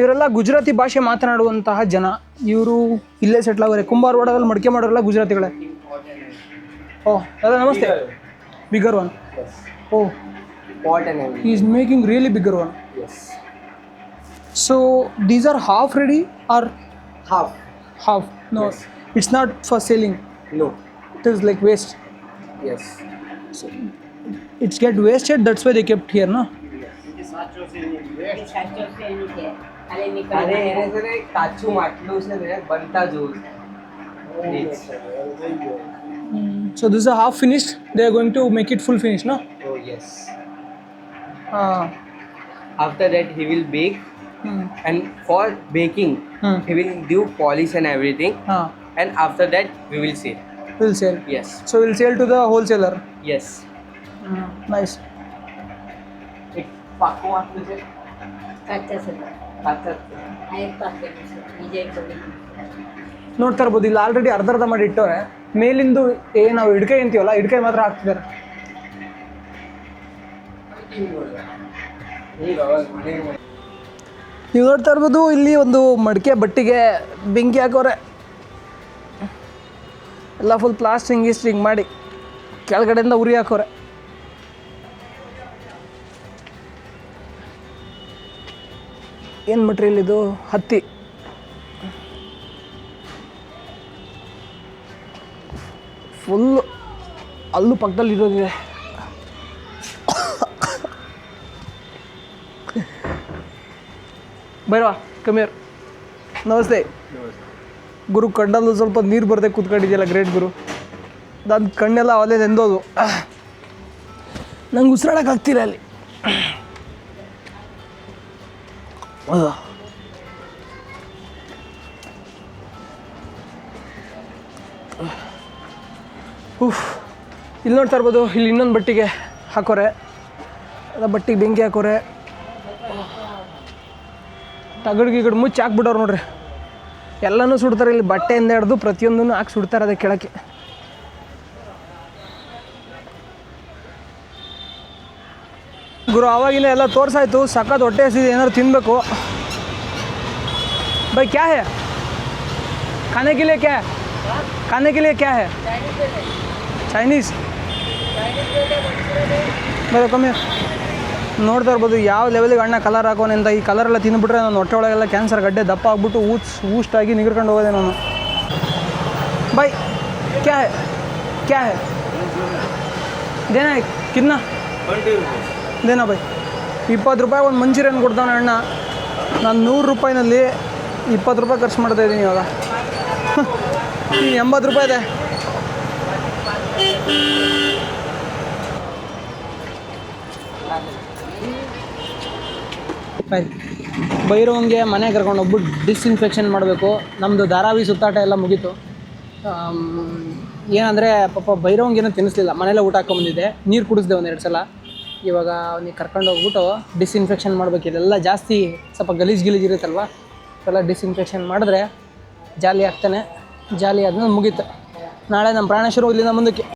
ಇವರೆಲ್ಲ ಗುಜರಾತಿ ಭಾಷೆ ಮಾತನಾಡುವಂತಹ ಜನ. ಇವರು ಇಲ್ಲೇ ಸೆಟ್ಲ್ ಆಗೋರೆ. ಕುಂಬಾರವಾಡದಲ್ಲಿ ಮಡಿಕೆ ಮಾಡೋರೆಲ್ಲ ಗುಜರಾತಿಗಳೇ. ಓಹ್ ದಾದಾ ನಮಸ್ತೆ. Bigger one. Oh he is making really bigger one. Yes. So these are half ready or Half. No, it's not for selling. No. It is like waste. Yes. It's get wasted, that's why they kept here, no? अरे इन्हें काचू माटलू से बनता juice. So this is a half finished. They are going to make it full finished, no? Oh yes. After that he will bake, and for baking he will do polish and everything, and after that we will sell. We'll sell. Yes. So we'll sell to the wholesaler. Yes. Nice. एक पाको माटलू से काचा ನೋಡ್ತಾ ಇರ್ಬೋದು, ಇಲ್ಲಿ ಆಲ್ರೆಡಿ ಅರ್ಧ ಮಾಡಿ ಇಟ್ಟವ್ರೆ. ಮೇಲಿಂದು ನಾವು ಹಿಡ್ಕಾಯಿ ಅಂತೀವಲ್ಲ, ಹಿಡ್ಕಾಯಿ ಮಾತ್ರ ಹಾಕ್ತಿದ್ದಾರೆ. ನೀವು ನೋಡ್ತಾ ಇರ್ಬೋದು, ಇಲ್ಲಿ ಒಂದು ಮಡಿಕೆ ಬಟ್ಟಿಗೆ ಬೆಂಕಿ ಹಾಕೋರೆ. ಎಲ್ಲ ಫುಲ್ ಪ್ಲಾಸ್ಟ್ರಿಂಗ್ ಮಾಡಿ ಕೆಳಗಡೆಯಿಂದ ಉರಿ ಹಾಕೋರೆ. ಏನು ಮಟ್ರಿಯಲ್ ಇದು? ಹತ್ತಿ. ಫುಲ್ಲು ಅಲ್ಲೂ ಪಕ್ಕದಲ್ಲಿ ಇರೋದಿದೆ. ಬೈರವಾ ಕಮ್ಮಿಯರ್. ನಮಸ್ತೆ ಗುರು. ಕಣ್ಣಲ್ಲೂ ಸ್ವಲ್ಪ ನೀರು ಬರದೆ ಕೂತ್ಕೊಂಡಿದೆಯಲ್ಲ, ಗ್ರೇಟ್ ಗುರು. ನನ್ನ ಕಣ್ಣೆಲ್ಲ ಅವಲೇ ನೆಂದೋದು, ನಂಗೆ ಉಸಿರಾಡೋಕ್ಕಾಗ್ತಿಲ್ಲ ಅಲ್ಲಿ. ಇಲ್ಲಿ ನೋಡ್ತಾ ಇರ್ಬೋದು, ಇಲ್ಲಿ ಇನ್ನೊಂದು ಬಟ್ಟಿಗೆ ಹಾಕೋರೆ. ಬಟ್ಟಿಗೆ ಬೆಂಕಿ ಹಾಕೋರೆ. ತಗಡು ಮುಚ್ಚಿ ಹಾಕ್ಬಿಡೋರು ನೋಡ್ರಿ. ಎಲ್ಲನೂ ಸುಡ್ತಾರೆ ಇಲ್ಲಿ, ಬಟ್ಟೆಯಿಂದ ಹಿಡ್ದು ಪ್ರತಿಯೊಂದನ್ನು ಹಾಕಿ ಸುಡ್ತಾರೆ ಅದಕ್ಕೆ ಕೆಳಕ್ಕೆ. ಗುರು ಆವಾಗಿನ ಎಲ್ಲ ತೋರಿಸಾಯ್ತು, ಸಖತ್ ಹೊಟ್ಟೆ ಹಸಿದೆ, ಏನಾದ್ರು ತಿನ್ನಬೇಕು. भाई क्या है खाने के लिए? क्या है खाने के लिए? क्या है? चाइनीज़. ಬರೋ ಕಮ್ಮಿ. ನೋಡ್ತಾ ಇರ್ಬೋದು ಯಾವ ಲೆವೆಲಿಗೆ ಅಣ್ಣ ಕಲರ್ ಹಾಕೋನೆ ಅಂತ. ಈ ಕಲರೆಲ್ಲ ತಿಂದುಬಿಟ್ರೆ ನಾನು ಹೊಟ್ಟೆ ಒಳಗೆಲ್ಲ ಕ್ಯಾನ್ಸರ್ ಗಡ್ಡೆ ದಪ್ಪ ಆಗ್ಬಿಟ್ಟು ಊಷ್ಟಾಗಿ ನಿಗರ್ಕೊಂಡು ಹೋಗೋದೆ ನಾನು. ಬೈ ಕ್ಯಾ ಹೈ ಕ್ಯಾ ಹೈ ದೇನಾ ಕಿನ್ನ ದೇನಾ ಬೈ? 20 ರೂಪಾಯಿ ಒಂದು ಮಂಚೂರಿಯನ್ ಕೊಡ್ತಾನೆ ಅಣ್ಣ. ನಾನು 100 ರೂಪಾಯಿನಲ್ಲಿ 20 ರೂಪಾಯಿ ಖರ್ಚು ಮಾಡ್ತಾಯಿದ್ದೀನಿ ಇವಾಗ. 80 ರೂಪಾಯಿ ಇದೆ. ಬೈರೋಂಗೆ ಮನೆ ಕರ್ಕೊಂಡು ಹೋಗ್ಬಿಟ್ಟು ಡಿಸ್ಇನ್ಫೆಕ್ಷನ್ ಮಾಡಬೇಕು. ನಮ್ಮದು ಧಾರಾವಿ ಸುತ್ತಾಟ ಎಲ್ಲ ಮುಗೀತು. ಏನಂದರೆ ಪಾಪ ಬೈರೋಂಗೇನೂ ತಿನ್ನಿಸ್ಲಿಲ್ಲ, ಮನೇಲೆ ಊಟ ಹಾಕೊಂಬಂದಿದ್ದೆ, ನೀರು ಕುಡಿಸ್ದೆ 1-2 ಸಲ. ಇವಾಗ ಅವ್ನಿಗೆ ಕರ್ಕೊಂಡು ಹೋಗ್ಬಿಟ್ಟು ಡಿಸ್ಇನ್ಫೆಕ್ಷನ್ ಮಾಡಬೇಕು. ಇದೆಲ್ಲ ಜಾಸ್ತಿ ಸ್ವಲ್ಪ ಗಲೀಜು ಇರುತ್ತಲ್ವ, ಎಲ್ಲ ಡಿಸ್ಇನ್ಫೆಕ್ಷನ್ ಮಾಡಿದ್ರೆ ಜಾಲಿ ಆಗ್ತಾನೆ. ಜಾಲಿ ಆದ್ಮೇಲೆ ಮುಗೀತು. ನಾಳೆ ನಮ್ಮ ಪ್ರಾಣೇಶ್ವರ ಇಲ್ಲಿಂದ ಮುಂದಕ್ಕೆ